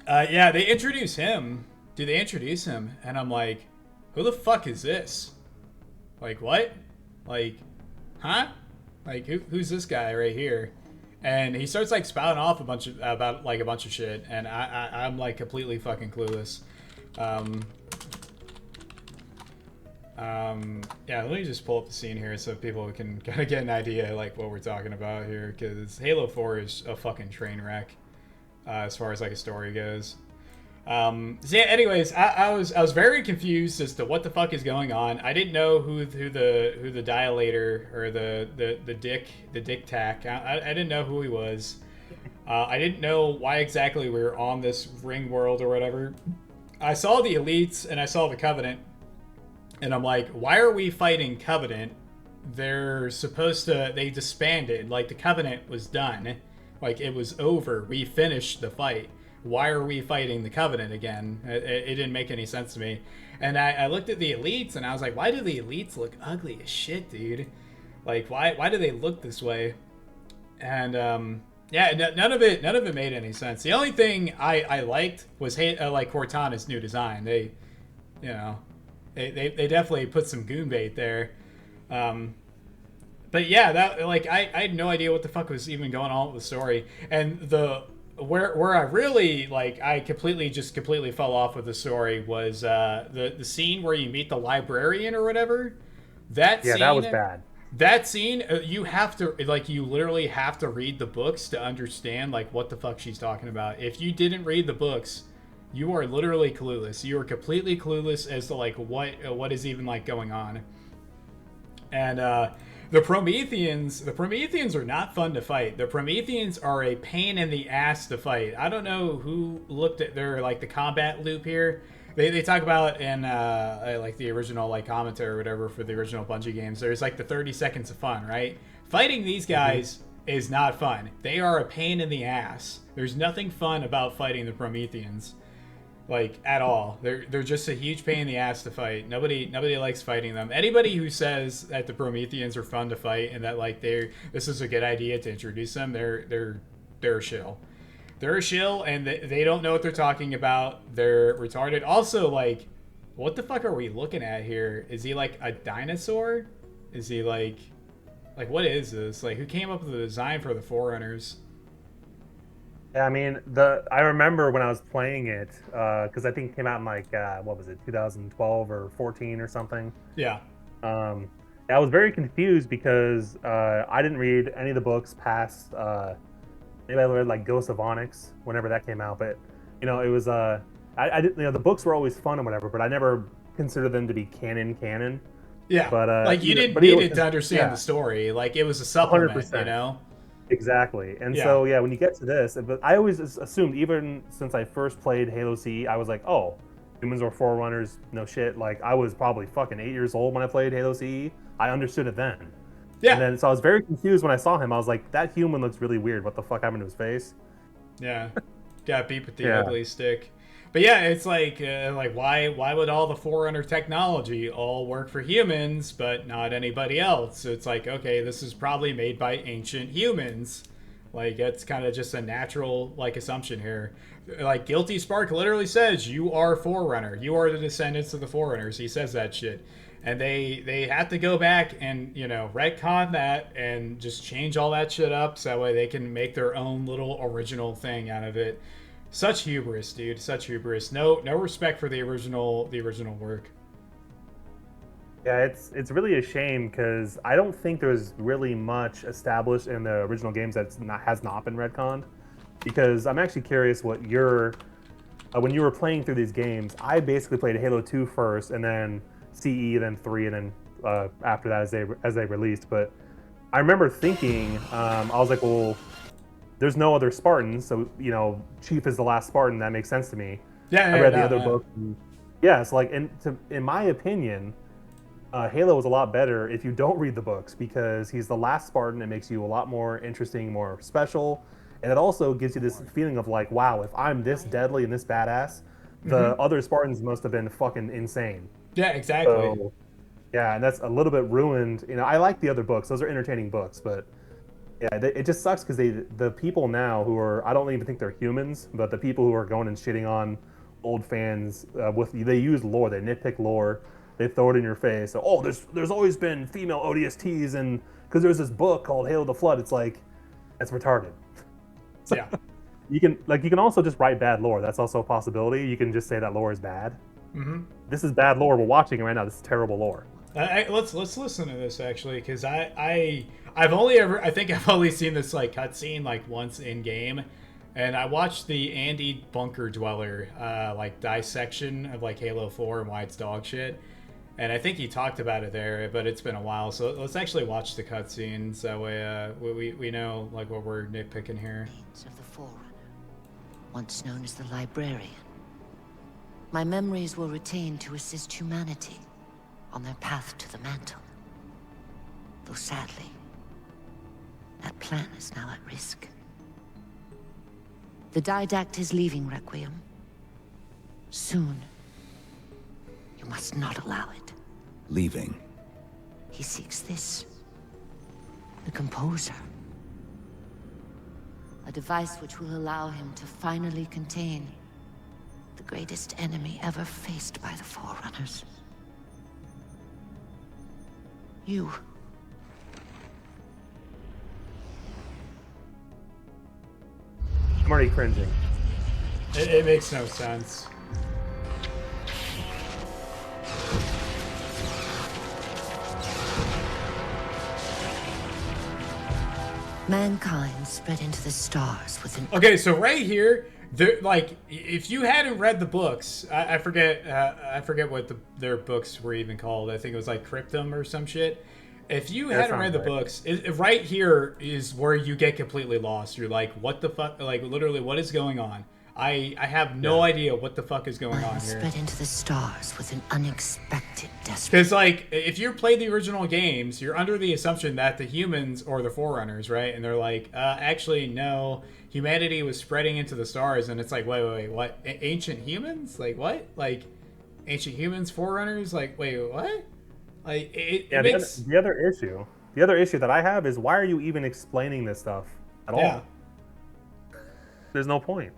yeah, they introduce him. Do they introduce him? And I'm like, who the fuck is this? Like, what? Like, huh? Like, who's this guy right here? And he starts like spouting off about a bunch of shit, and I'm like completely fucking clueless. Yeah, let me just pull up the scene here so people can kind of get an idea like what we're talking about here, because Halo 4 is a fucking train wreck as far as like a story goes. So yeah, anyways, I was very confused as to what the fuck is going on. I didn't know who the Dilator or the Dick Tac. I didn't know who he was. I didn't know why exactly we were on this ring world or whatever. I saw the elites and I saw the Covenant, and I'm like, why are we fighting Covenant? They disbanded. Like, the Covenant was done. Like, it was over. We finished the fight. Why are we fighting the Covenant again? It didn't make any sense to me. And I looked at the elites, and I was like, why do the elites look ugly as shit, dude? Like, why do they look this way? And, yeah, none of it made any sense. The only thing I liked was, like, Cortana's new design. They definitely put some goon bait there. But yeah, that like I had no idea what the fuck was even going on with the story. And where I really like I completely fell off with the story was the scene where you meet the librarian or whatever. That Yeah, scene, that was bad. that scene, you have to like you literally have to read the books to understand like what the fuck she's talking about. If you didn't read the books, you are literally clueless. You are completely clueless as to like what is even like going on. And the Prometheans are not fun to fight. The Prometheans are a pain in the ass to fight. I don't know who looked at their like the combat loop here. They talk about in like the original like commentary or whatever for the original Bungie games. There's like the 30 seconds of fun, right? Fighting these guys is not fun. They are a pain in the ass. There's nothing fun about fighting the Prometheans. Like at all. They're just a huge pain in the ass to fight. Nobody likes fighting them. Anybody who says that the Prometheans are fun to fight and that like this is a good idea to introduce them, they're a shill. They're a shill, and they don't know what they're talking about. They're retarded. Also, like, what the fuck are we looking at here? Is he like a dinosaur? Is he like what is this? Like, who came up with the design for the Forerunners? Yeah, I mean, I remember when I was playing it, because I think it came out in like what was it, 2012 or 14 or something. Yeah. Um, I was very confused because I didn't read any of the books past maybe I read like Ghost of Onyx whenever that came out, but it was I didn't the books were always fun and whatever, but I never considered them to be canon. Yeah, But like you didn't but need either it to understand the yeah, story. Like it was a one hundred supplement, you percent know? exactly. And Yeah. so yeah, when you get to this, but I always assumed even since I first played Halo CE, I was like, oh, humans are forerunners, no shit. Like I was probably fucking 8 years old when I played Halo CE. I understood it then. And Yeah. then so I was very confused when I saw him. I was like, that human looks really weird. What the fuck happened to his face? Yeah. Got beat with the Yeah. ugly stick. But yeah, it's like why would all the Forerunner technology all work for humans but not anybody else? It's like, okay, this is probably made by ancient humans. Like that's kind of just a natural like assumption here. Like Guilty Spark literally says you are Forerunner. You are the descendants of the Forerunners. He says that shit. And they have to go back and retcon that and just change all that shit up so that way they can make their own little original thing out of it. Such hubris, dude. Such hubris. No respect for the original work. Yeah, it's really a shame because I don't think there's really much established in the original games that's not has not been retconned. Because I'm actually curious what your when you were playing through these games. I basically played Halo 2 first, and then CE, then 3, and then after that as they released. But I remember thinking, I was like, well, there's no other Spartans, so Chief is the last Spartan. That makes sense to me. Yeah, I yeah, read the no, other no. book. Yeah, it's like, in my opinion, Halo is a lot better if you don't read the books because he's the last Spartan. It makes you a lot more interesting, more special, and it also gives you this feeling of like, wow, if I'm this deadly and this badass, the other Spartans must have been fucking insane. Yeah, exactly. So yeah, and that's a little bit ruined. I like the other books; those are entertaining books, but yeah, it just sucks because the people now who are I don't even think they're humans, but the people who are going and shitting on old fans they use lore, they nitpick lore, they throw it in your face. So, oh, there's always been female ODSTs, and because there's this book called Hail the Flood, it's like that's retarded. Yeah. You can also just write bad lore. That's also a possibility. You can just say that lore is bad. This is bad lore. We're watching it right now. This is terrible lore. Let's listen to this actually, because I've only ever I think I've only seen this like cutscene like once in game, and I watched the Andy Bunker Dweller like dissection of like Halo 4 and why it's dog shit, and I think he talked about it there, but it's been a while, so let's actually watch the cutscene so we know like what we're nitpicking here. Of the Forerunner, once known as the Librarian. My memories were retained to assist humanity on their path to the mantle. Though sadly, that plan is now at risk. The Didact is leaving Requiem. Soon. You must not allow it. Leaving. He seeks this. The Composer. A device which will allow him to finally contain the greatest enemy ever faced by the Forerunners. You. I'm already cringing. It makes no sense. Mankind spread into the stars with an... Okay, so right here, like if you hadn't read the books, I forget what their books were even called. I think it was like Cryptum or some shit. If you hadn't read the books, right here is where you get completely lost. You're like, what the fuck? Like literally, what is going on? I have no idea what the fuck is going on here. Spread into the stars with an unexpected desperate... Because, like, if you played the original games, you're under the assumption that the humans are the Forerunners, right? And they're like, actually, no. Humanity was spreading into the stars, and it's like, wait, what? Ancient humans? Like, what? Like, ancient humans, Forerunners? Like, wait, what? Like, it makes... The other issue that I have is why are you even explaining this stuff at all? There's no point.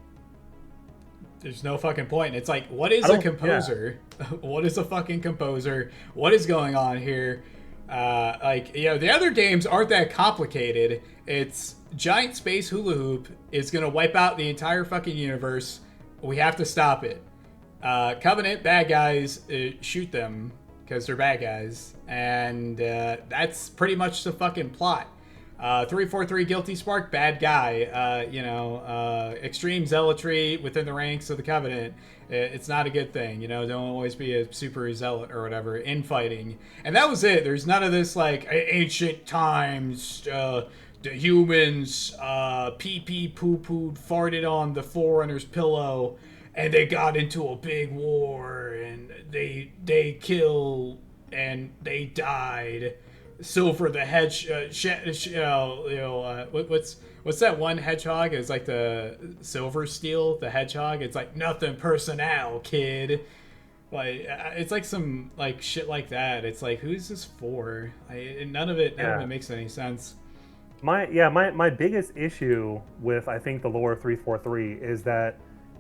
There's no fucking point. It's like, what is a composer? Yeah. What is a fucking composer? What is going on here? The other games aren't that complicated. It's giant space hula hoop is going to wipe out the entire fucking universe. We have to stop it. Covenant, bad guys, shoot them. because they're bad guys, and that's pretty much the fucking plot. 343 Guilty Spark, bad guy. Extreme zealotry within the ranks of the Covenant. It's not a good thing. Don't always be a super zealot or whatever. Infighting. And that was it. There's none of this, like, ancient times, the humans pee-pee poo-pooed, farted on the Forerunner's pillow, and they got into a big war, and they killed, and they died. Silver the what's that one hedgehog? It's like the Silver Steel, the hedgehog. It's like nothing personnel, kid. Like it's like some like shit like that. It's like, who's this for? None of it makes any sense. My biggest issue with, I think, the lore of 343 is that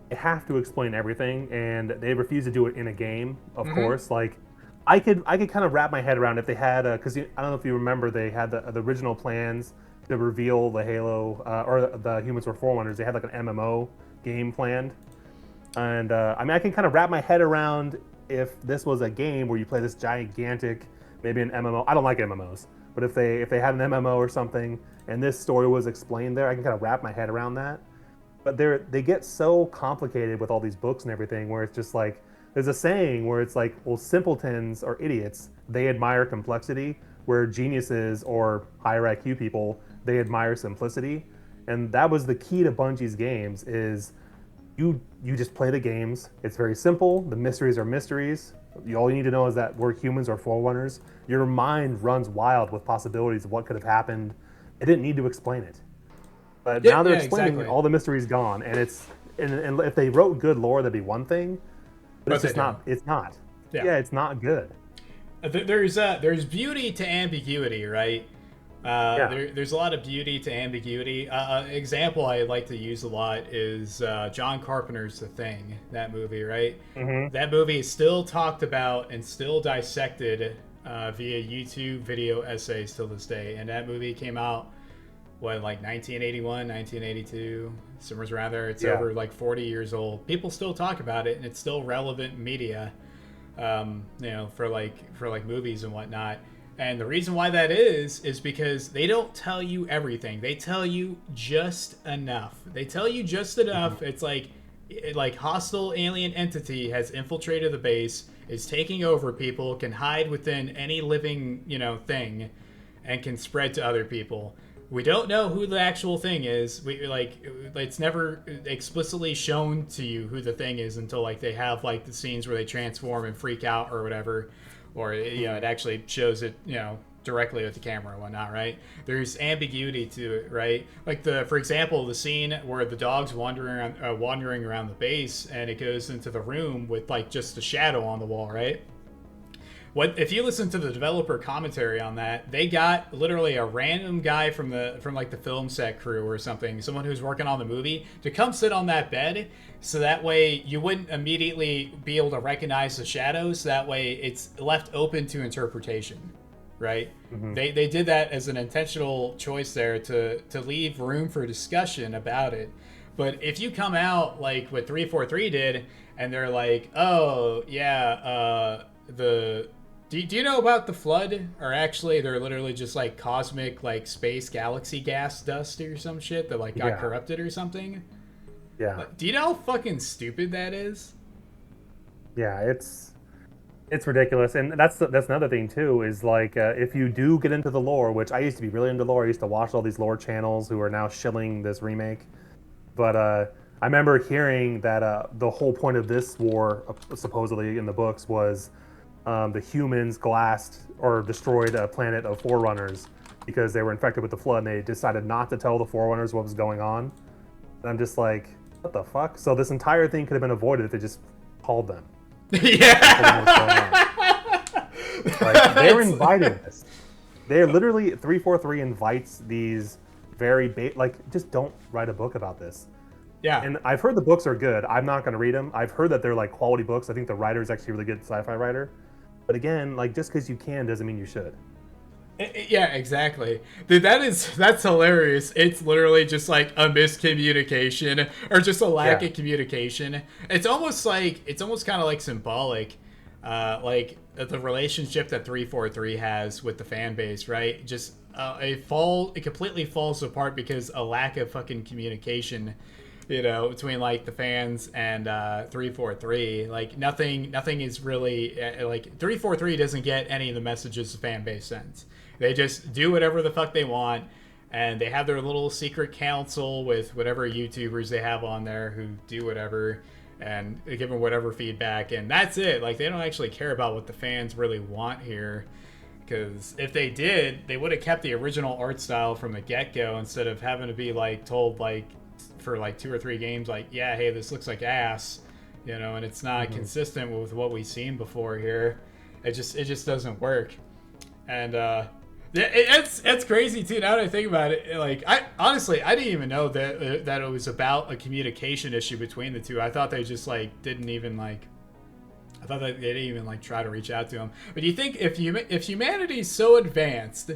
they have to explain everything, and they refuse to do it in a game. Of course, like. I could kind of wrap my head around if they had because I don't know if you remember, they had the original plans to reveal the Halo or the Humans Were Forerunners. They had like an MMO game planned, and I can kind of wrap my head around if this was a game where you play this gigantic, maybe an MMO. I don't like MMOs, but if they had an MMO or something and this story was explained there, I can kind of wrap my head around that. But they get so complicated with all these books and everything, where it's just like. There's a saying where it's like, well, simpletons or idiots, they admire complexity, where geniuses or higher IQ people, they admire simplicity. And that was the key to Bungie's games is you just play the games. It's very simple. The mysteries are mysteries. All you need to know is that we're humans or Forerunners. Your mind runs wild with possibilities of what could have happened. They didn't need to explain it. But now they're explaining it, all the mystery's gone. And and if they wrote good lore, that'd be one thing. But it's just not. It's not. Yeah, it's not good. There's beauty to ambiguity, right? There's a lot of beauty to ambiguity. Example I like to use a lot is John Carpenter's The Thing, that movie, right? Mm-hmm. That movie is still talked about and still dissected via YouTube video essays till this day. And that movie came out, like 1981, 1982, somewhere around there. It's over like 40 years old. People still talk about it, and it's still relevant media, for movies and whatnot. And the reason why that is because they don't tell you everything. They tell you just enough. Mm-hmm. It's like hostile alien entity has infiltrated the base, is taking over people, can hide within any living, thing, and can spread to other people. We don't know who the actual thing is. It's never explicitly shown to you who the thing is until they have the scenes where they transform and freak out or whatever, or it actually shows it directly with the camera and whatnot, right? There's ambiguity to it, right? For example, the scene where the dog's wandering around the base and it goes into the room with just a shadow on the wall, right? What if you listen to the developer commentary on that? They got literally a random guy from the film set crew or something, someone who's working on the movie, to come sit on that bed, so that way you wouldn't immediately be able to recognize the shadows. That way it's left open to interpretation, right? Mm-hmm. They did that as an intentional choice there to leave room for discussion about it. But if you come out like what 343 did, and they're like, oh yeah, Do you know about the flood? Or actually, they're literally just cosmic, space galaxy gas dust or some shit that got corrupted or something? Yeah. Do you know how fucking stupid that is? Yeah, it's ridiculous, and that's another thing too. Is if you do get into the lore, which I used to be really into lore. I used to watch all these lore channels who are now shilling this remake, but I remember hearing that the whole point of this war, supposedly in the books, was. The humans glassed or destroyed a planet of Forerunners because they were infected with the flood, and they decided not to tell the Forerunners what was going on. And I'm just like, what the fuck? So this entire thing could have been avoided if they just called them. Yeah. They're inviting this. They're literally 343 invites these very just don't write a book about this. Yeah. And I've heard the books are good. I'm not going to read them. I've heard that they're quality books. I think the writer's actually a really good sci-fi writer. But again, just because you can doesn't mean you should. Yeah, exactly. Dude, that's hilarious. It's literally just a miscommunication or just a lack of communication. It's almost kind of symbolic like the relationship that 343 has with the fan base, right? Just it completely falls apart because a lack of fucking communication, between like the fans and 343. Like nothing is really like 343 doesn't get any of the messages the fan base sends. They just do whatever the fuck they want, and they have their little secret council with whatever YouTubers they have on there who do whatever and give them whatever feedback, and that's it. Like, they don't actually care about what the fans really want here, because if they did, they would have kept the original art style from the get-go instead of having to be like told like for like 2 or 3 games like, yeah, hey, this looks like ass, and it's not consistent with what we've seen before here. It just doesn't work. And it's crazy too. Now that I think about it, like, I didn't even know that it was about a communication issue between the two. I thought they just like didn't even like. I thought that they didn't even like try to reach out to him. But do you think if humanity's so advanced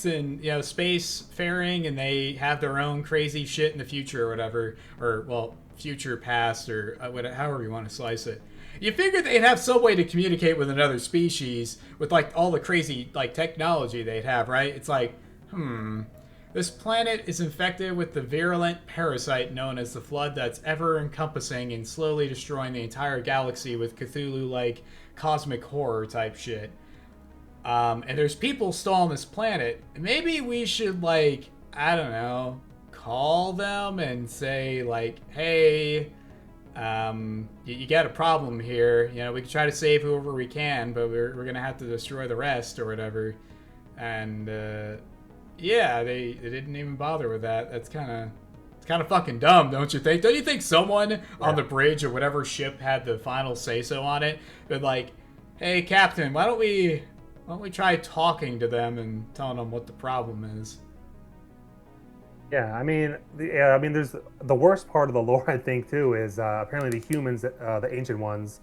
in space faring, and they have their own crazy shit in the future or whatever, or well, future past, or whatever, however you want to slice it. You figure they'd have some way to communicate with another species with like all the crazy like technology they'd have, right? It's like, this planet is infected with the virulent parasite known as the Flood that's ever encompassing and slowly destroying the entire galaxy with Cthulhu-like cosmic horror type shit. And there's people still on this planet. Maybe we should, like, I don't know, call them and say like, hey, you got a problem here. We can try to save whoever we can, but we're gonna have to destroy the rest or whatever. And yeah, they didn't even bother with that. It's kind of fucking dumb, don't you think? Don't you think someone on the bridge or whatever ship had the final say so on it? But like, hey, Captain, why don't we try talking to them and telling them what the problem is? Yeah, I mean, there's the worst part of the lore, I think, too, is apparently the humans, the ancient ones,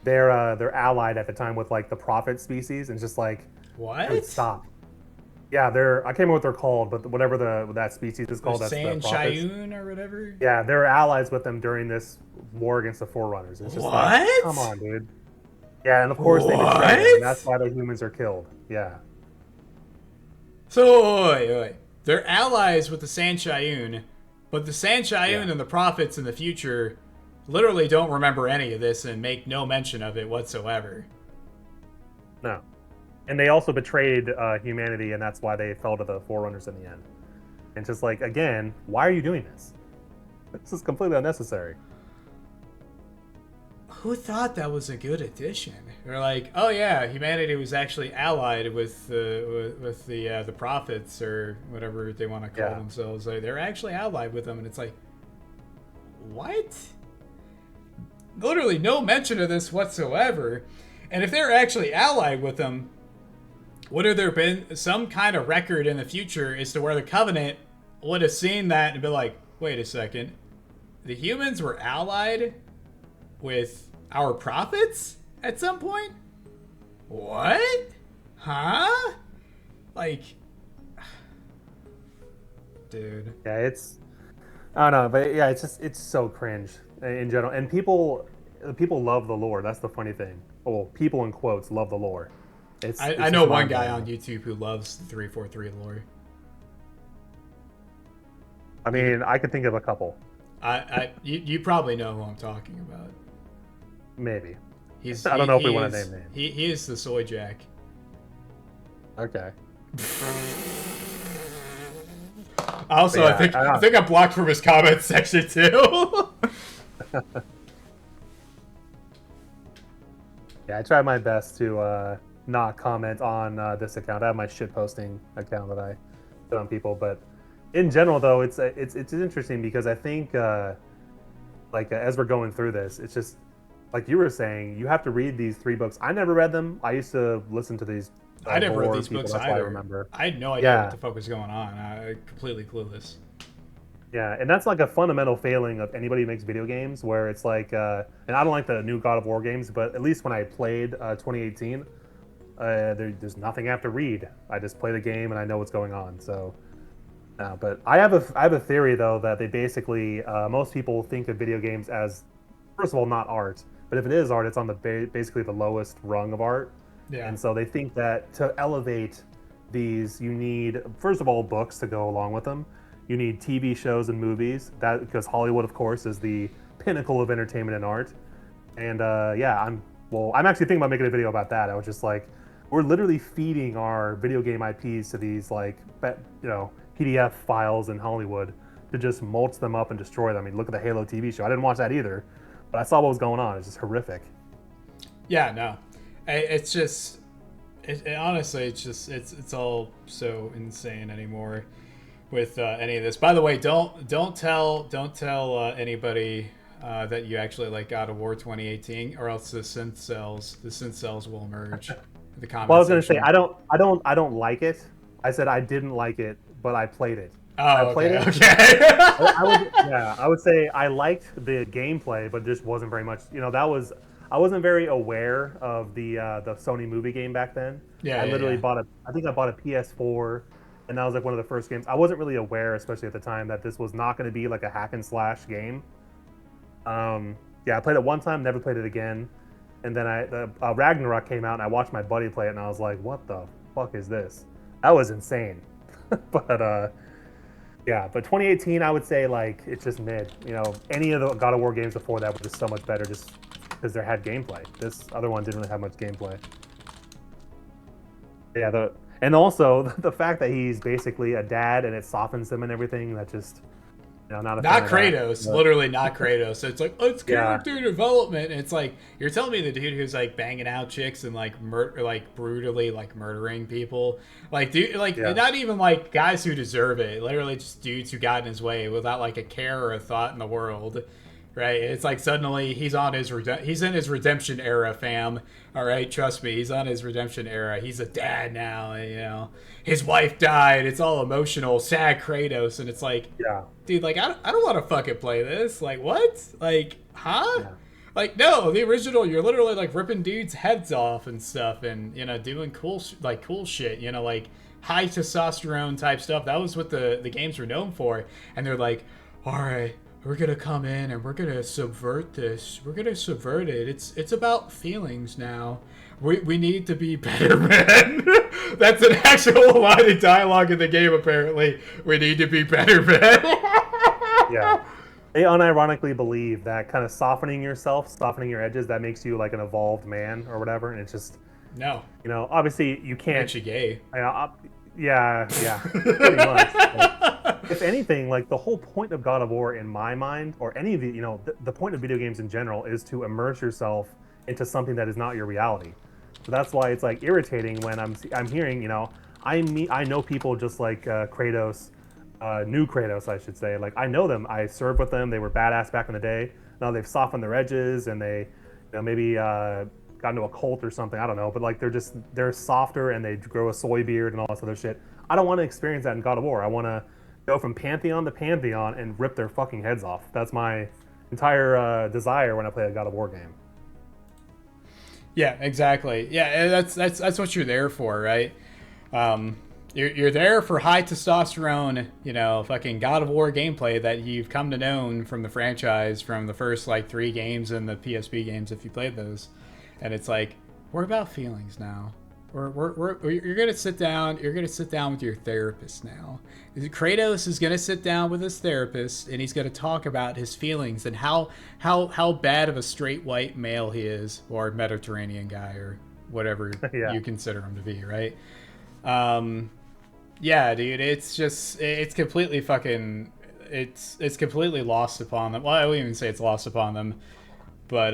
they're allied at the time with like the prophet species, and it's just like, what? Dude, stop. Yeah, I can't remember what they're called, but whatever that species is called, that's the prophets. San or whatever. Yeah, they're allies with them during this war against the Forerunners. It's just what? Like, come on, dude. Yeah, and of course they betray them, and that's why the humans are killed. Yeah. So, wait. They're allies with the Sanshayun, but the Sanshayun and the prophets in the future literally don't remember any of this and make no mention of it whatsoever. No. And they also betrayed humanity, and that's why they fell to the Forerunners in the end. And just like, again, why are you doing this? This is completely unnecessary. Who thought that was a good addition? They're like, oh yeah, humanity was actually allied with the prophets or whatever they want to call themselves. Like, they're actually allied with them, and it's like, what? Literally no mention of this whatsoever. And if they're actually allied with them, would have there been some kind of record in the future as to where the Covenant would have seen that and be like, wait a second, the humans were allied with our prophets at some point? What? Huh? Like, dude. Yeah, I don't know, but yeah, it's so cringe in general. And people love the lore. That's the funny thing. Well, people in quotes love the lore. I know one guy on YouTube who loves the 343 lore. I mean, I could think of a couple. You probably know who I'm talking about. Maybe. I don't know if we want to name names. He is the Soy Jack. Okay. Also, yeah, I think I'm blocked from his comment section too. Yeah, I try my best to not comment on this account. I have my shitposting account that I put on people, but in general, though, it's interesting because I think as we're going through this, it's just like you were saying, you have to read these 3 books. I never read them. I used to listen to these. I never read these books either. I remember. I had no idea what the fuck was going on. I completely clueless. Yeah, and that's like a fundamental failing of anybody who makes video games, where it's like, and I don't like the new God of War games, but at least when I played 2018, there's nothing I have to read. I just play the game and I know what's going on. So, but I have a theory though that they basically most people think of video games as, first of all, not art, But if it is art, it's on the basically the lowest rung of art. Yeah. And so they think that to elevate these, you need, first of all, books to go along with them. You need TV shows and movies, that because Hollywood, of course, is the pinnacle of entertainment and art. And yeah, I'm actually thinking about making a video about that. I was just like, we're literally feeding our video game IPs to these like, PDF files in Hollywood to just mulch them up and destroy them. I mean, look at the Halo TV show. I didn't watch that either, but I saw what was going on. It's just horrific. Yeah, no, it's just, honestly, it's all so insane anymore with any of this. By the way, don't tell anybody that you actually like God of War 2018, or else the synth cells will emerge. In the comments. Well, I was gonna say I don't like it. I said I didn't like it, but I played it. Oh, I played okay. it. Okay. I would say I liked the gameplay, but just wasn't very much. I wasn't very aware of the Sony movie game back then. Yeah, I literally yeah. I think I bought a PS4, and that was like one of the first games. I wasn't really aware, especially at the time, that this was not going to be like a hack and slash game. Yeah, I played it one time, never played it again, and then Ragnarok came out, and I watched my buddy play it, and I was like, "What the fuck is this?" That was insane. But yeah, but 2018, I would say like it's just mid. Any of the God of War games before that were just so much better, just because they had gameplay. This other one didn't really have much gameplay. Yeah, and also the fact that he's basically a dad and it softens him and everything. That just not a Not fan of Kratos, that. literally not Kratos. It's like, it's Yeah. character development. And it's like, you're telling me the dude who's like banging out chicks and like brutally like murdering people, like dude, like Yeah. not even like guys who deserve it, literally just dudes who got in his way without like a care or a thought in the world. Right? It's like suddenly he's in his redemption era, fam. All right, trust me, he's on his redemption era. He's a dad now, and, his wife died. It's all emotional, sad Kratos, and it's like, Yeah. dude, like I don't want to fucking play this. Like what? Like, huh? Yeah. Like no, the original, you're literally like ripping dudes' heads off and stuff, and doing cool shit. Like high testosterone type stuff. That was what the games were known for. And they're like, all right, we're gonna come in and we're gonna subvert this. We're gonna subvert it. It's about feelings now. We need to be better men. That's an actual line of dialogue in the game, apparently. We need to be better men. Yeah. They unironically believe that kind of softening yourself, softening your edges, that makes you like an evolved man or whatever. And it's just, No. Obviously you can't. Makes you gay. Yeah, pretty much. Like, if anything, like the whole point of God of War, in my mind, or any of the point of video games in general, is to immerse yourself into something that is not your reality. So that's why it's like irritating when I'm hearing, I know people just like Kratos, new Kratos, I should say. Like I know them, I served with them. They were badass back in the day. Now they've softened their edges and they, maybe got into a cult or something. I don't know, but like they're softer and they grow a soy beard and all this other shit. I don't want to experience that in God of War. I want to go from pantheon to pantheon and rip their fucking heads off. That's my entire desire when I play a God of War game. Yeah, exactly. Yeah, that's what you're there for, right? You're there for high testosterone, fucking God of War gameplay that you've come to know from the franchise, from the first like 3 games and the PSP games if you played those. And it's like, we're about feelings now. You're gonna sit down. You're gonna sit down with your therapist now. Kratos is gonna sit down with his therapist, and he's gonna talk about his feelings and how bad of a straight white male he is, or Mediterranean guy, or whatever Yeah. you consider him to be, right? Yeah, dude, it's completely fucking, it's completely lost upon them. Well, I wouldn't even say it's lost upon them. But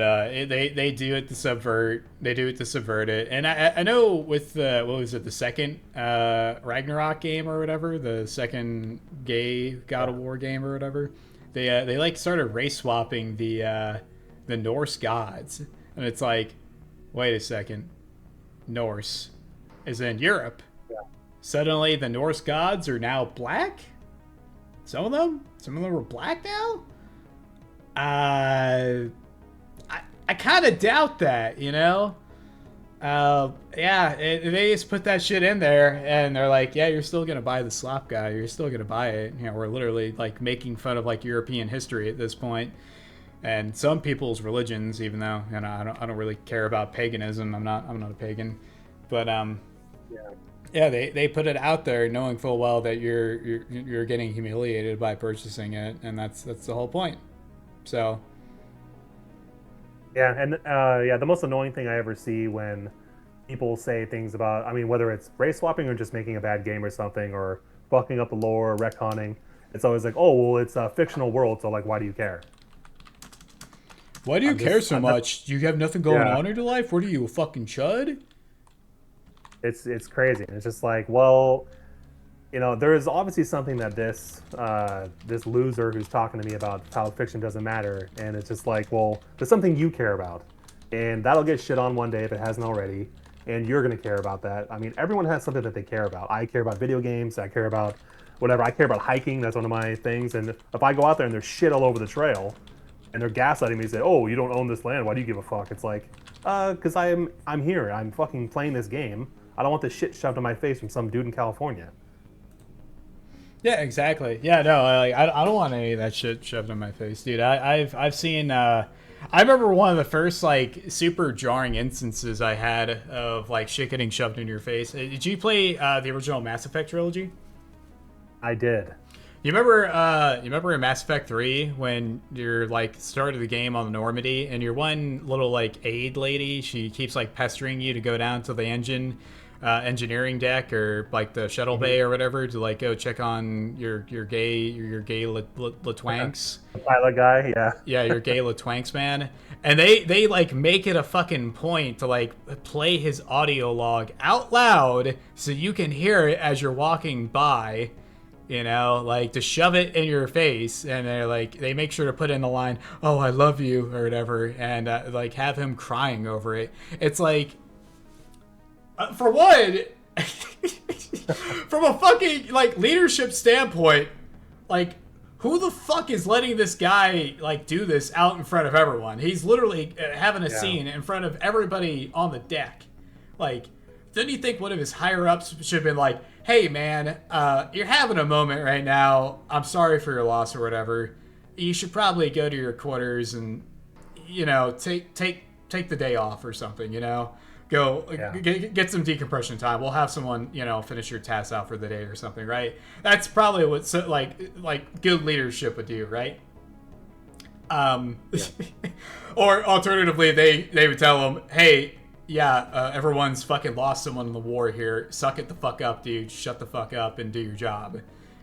they do it to subvert. They do it to subvert it. And I know with what was it, the second Ragnarok game or whatever, the second gay God of War game or whatever, they like started race swapping the Norse gods, and it's like, wait a second, Norse is in Europe. Yeah. Suddenly the Norse gods are now black. Some of them were black now. I kind of doubt that, yeah, they just put that shit in there, and they're like, yeah, you're still gonna buy the slop guy, you're still gonna buy it. We're literally like making fun of like European history at this point. And some people's religions, even though I don't really care about paganism. I'm not a pagan, but yeah, they put it out there knowing full well that you're getting humiliated by purchasing it, and that's the whole point. So Yeah, and yeah, the most annoying thing I ever see when people say things about, I mean, whether it's race swapping or just making a bad game or something, or bucking up the lore, or retconning, it's always like, oh, well, it's a fictional world, so like, why do you care? why do you care so I'm much? You have nothing going Yeah. on in your life? What are you, a fucking chud? It's crazy. It's just like, well, there is obviously something that this loser who's talking to me about how fiction doesn't matter, and it's just like, well, there's something you care about, and that'll get shit on one day if it hasn't already, and you're gonna care about that. I mean, everyone has something that they care about. I care about video games. I care about whatever. I care about hiking. That's one of my things. And if I go out there and there's shit all over the trail, and they're gaslighting me, say, "Oh, you don't own this land. Why do you give a fuck?" It's like, because I'm here. I'm fucking playing this game. I don't want this shit shoved in my face from some dude in California. Yeah, exactly. Yeah, no, I don't want any of that shit shoved in my face, dude. I've seen. I remember one of the first like super jarring instances I had of like shit getting shoved in your face. Did you play the original Mass Effect trilogy? I did. You remember in Mass Effect 3 when you're like started the game on the Normandy and your one little like aide lady, she keeps like pestering you to go down to the engineering deck or like the shuttle bay or whatever to like go check on your gay Latwanks. The pilot guy, yeah. Yeah, your gay Latwanks, man. And they like make it a fucking point to like play his audio log out loud so you can hear it as you're walking by. Like to shove it in your face, and they're like, they make sure to put in the line, "Oh, I love you" or whatever, and like have him crying over it. It's like, for one, from a fucking like leadership standpoint, like who the fuck is letting this guy like do this out in front of everyone? He's literally having a scene in front of everybody on the deck. Like, didn't you think one of his higher ups should have been like, "Hey man, you're having a moment right now. I'm sorry for your loss or whatever. You should probably go to your quarters and take the day off or something. Go get some decompression time. We'll have someone finish your tasks out for the day or something, right? That's probably what like good leadership would do, right? Or alternatively, they would tell him, "Hey, yeah, everyone's fucking lost someone in the war here. Suck it the fuck up, dude. Shut the fuck up and do your job."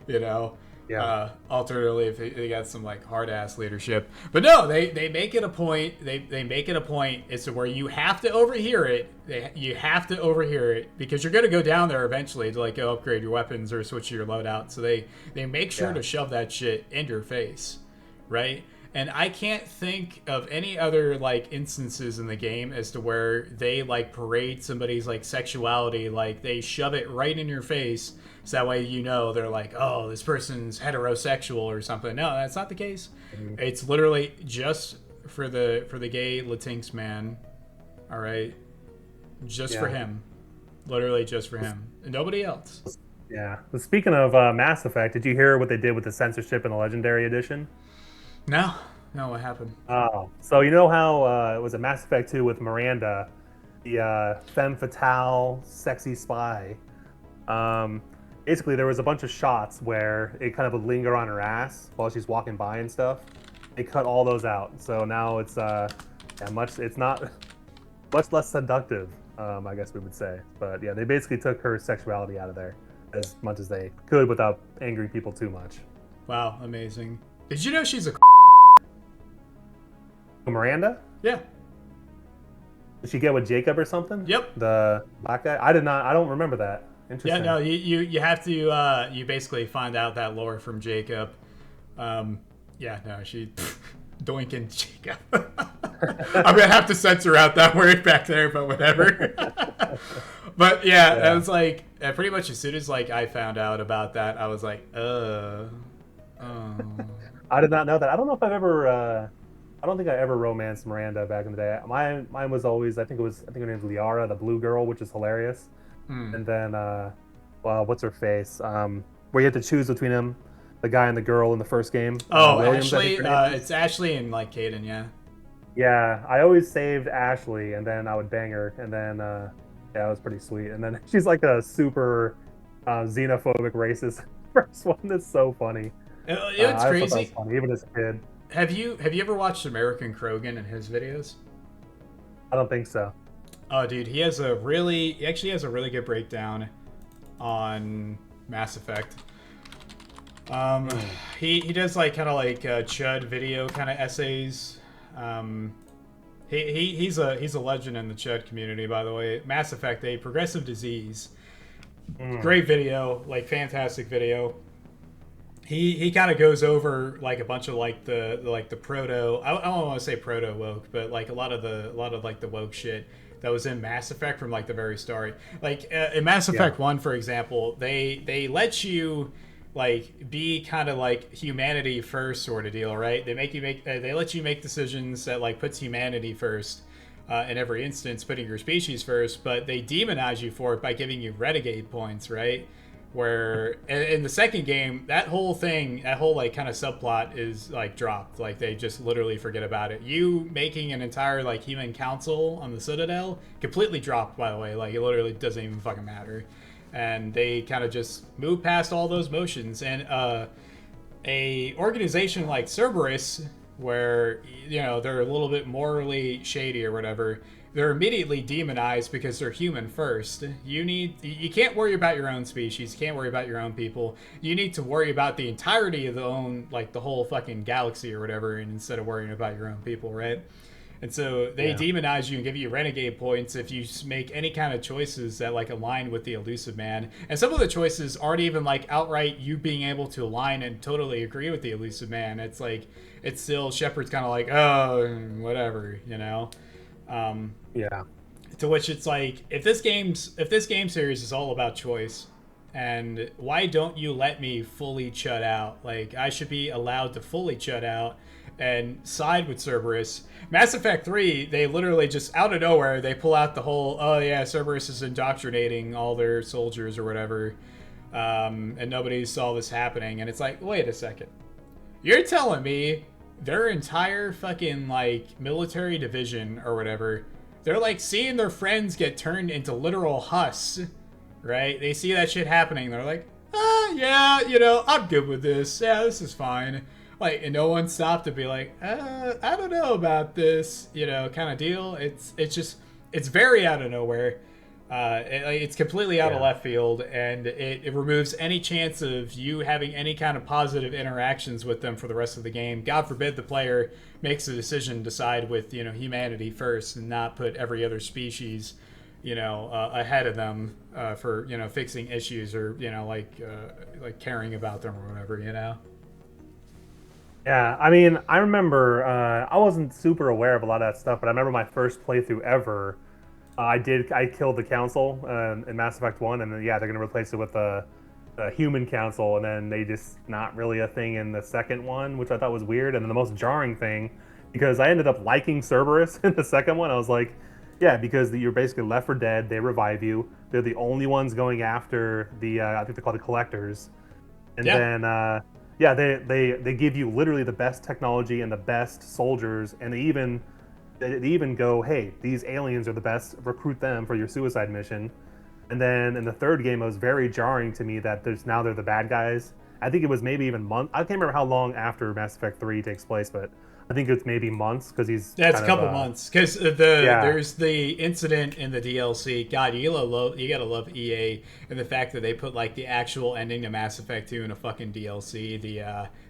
Yeah. Alternatively, if they got some like hard ass leadership, but no, they make it a point. They make it a point. It's to where you have to overhear it. You have to overhear it because you're gonna go down there eventually to like go upgrade your weapons or switch your loadout. So they make sure to shove that shit in your face, right? And I can't think of any other like instances in the game as to where they like parade somebody's like sexuality, like they shove it right in your face, so that way they're like, "Oh, this person's heterosexual or something." No, that's not the case. Mm-hmm. It's literally just for the gay Latinx man. All right, just for him, literally just for him, and nobody else. Yeah. But speaking of Mass Effect, did you hear what they did with the censorship in the Legendary Edition? No, what happened? Oh, so you know how it was a Mass Effect 2 with Miranda, the femme fatale, sexy spy. Basically, there was a bunch of shots where it kind of would linger on her ass while she's walking by and stuff. They cut all those out, so now it's it's not much less seductive, I guess we would say. But yeah, they basically took her sexuality out of there as much as they could without angering people too much. Wow, amazing. Did you know she's a Miranda? Yeah. Did she get with Jacob or something? Yep. The black guy? I did not. I don't remember that. Interesting. Yeah, no, you have to you basically find out that lore from Jacob. Yeah, no, she doinking Jacob. I'm gonna have to censor out that word back there, but whatever. But yeah, it was like pretty much as soon as like I found out about that, I was like, oh. I did not know that. I don't know if I've ever. I don't think I ever romanced Miranda back in the day. Mine was always. I think her name's Liara, the blue girl, which is hilarious. And then, well, what's her face? Where you have to choose between them. the guy and the girl in the first game. Oh, Williams, I think Ashley. her name is. It's Ashley and like Caden. Yeah. Yeah, I always saved Ashley, and then I would bang her, and then yeah, it was pretty sweet. And then she's like a super xenophobic, racist first one. That's so funny. It's I thought that crazy. was funny, even as a kid. Have you ever watched American Krogan and his videos? I don't think so. Oh, dude, he actually has a really good breakdown on Mass Effect. He does like kind of like chud video kind of essays. He's a legend in the chud community, by the way. Mass Effect, a progressive disease. Great video, like fantastic video. He kind of goes over like a bunch of like the proto. I don't want to say proto woke, but like a lot of like the woke shit that was in Mass Effect from like the very start. Like in Mass Effect 1, for example, they let you like be kind of like humanity first sort of deal, right? They let you make decisions that like puts humanity first in every instance, putting your species first, but they demonize you for it by giving you renegade points, right? Where in the second game, that whole like kind of subplot is like dropped. Like they just literally forget about it. You making an entire like human council on the Citadel completely dropped, by the way. Like it literally doesn't even fucking matter. And they kind of just move past all those motions. And a organization like Cerberus, where they're a little bit morally shady or whatever, they're immediately demonized because they're human first. You can't worry about your own species, you can't worry about your own people. You need to worry about the entirety of the whole fucking galaxy or whatever, and instead of worrying about your own people, right? And so they demonize you and give you renegade points if you make any kind of choices that like align with the elusive man. And some of the choices aren't even like outright you being able to align and totally agree with the elusive man. It's like it's still Shepard's kind of like, oh, whatever, Yeah. To which it's like, if this game series is all about choice, and why don't you let me fully chud out? Like I should be allowed to fully chud out and side with Cerberus. Mass Effect 3, they literally just out of nowhere they pull out the whole, oh yeah, Cerberus is indoctrinating all their soldiers or whatever, and nobody saw this happening. And it's like, wait a second, you're telling me their entire fucking like military division or whatever, they're like seeing their friends get turned into literal husks, right? They see that shit happening, they're like, yeah, I'm good with this, yeah, this is fine. Like, and no one stopped to be like, I don't know about this, kind of deal. It's very out of nowhere. It's completely out of left field, and it removes any chance of you having any kind of positive interactions with them for the rest of the game. God forbid the player makes a decision to side with, humanity first and not put every other species, ahead of them for, fixing issues or, like caring about them or whatever, Yeah, I mean, I remember I wasn't super aware of a lot of that stuff, but I remember my first playthrough ever. I killed the council in Mass Effect 1, and then, yeah, they're going to replace it with a human council, and then they just not really a thing in the second one, which I thought was weird. And then the most jarring thing, because I ended up liking Cerberus in the second one, I was like, yeah, because you're basically left for dead, they revive you, they're the only ones going after the, I think they're called the Collectors. And then, yeah, they give you literally the best technology and the best soldiers, and they even go, hey, these aliens are the best, recruit them for your suicide mission. And then in the third game, it was very jarring to me that they're the bad guys. I think it was maybe even months. I can't remember how long after Mass Effect 3 takes place, but I think it's maybe months because he's. Yeah, it's a couple months because there's the incident in the DLC. God, you gotta love EA and the fact that they put like the actual ending to Mass Effect 2 in a fucking DLC,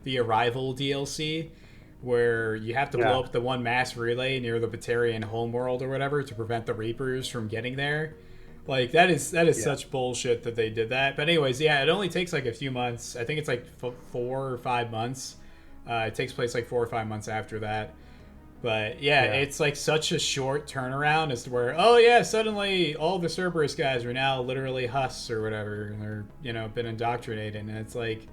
the Arrival DLC, where you have to blow up the one mass relay near the Batarian homeworld or whatever to prevent the Reapers from getting there. Like that is such bullshit that they did that. But anyways, yeah, it only takes like a few months. I think it's like 4 or 5 months. It takes place like 4 or 5 months after that. But yeah, it's like such a short turnaround as to where, oh yeah, suddenly all the Cerberus guys are now literally husks or whatever, and they're been indoctrinated. And it's like,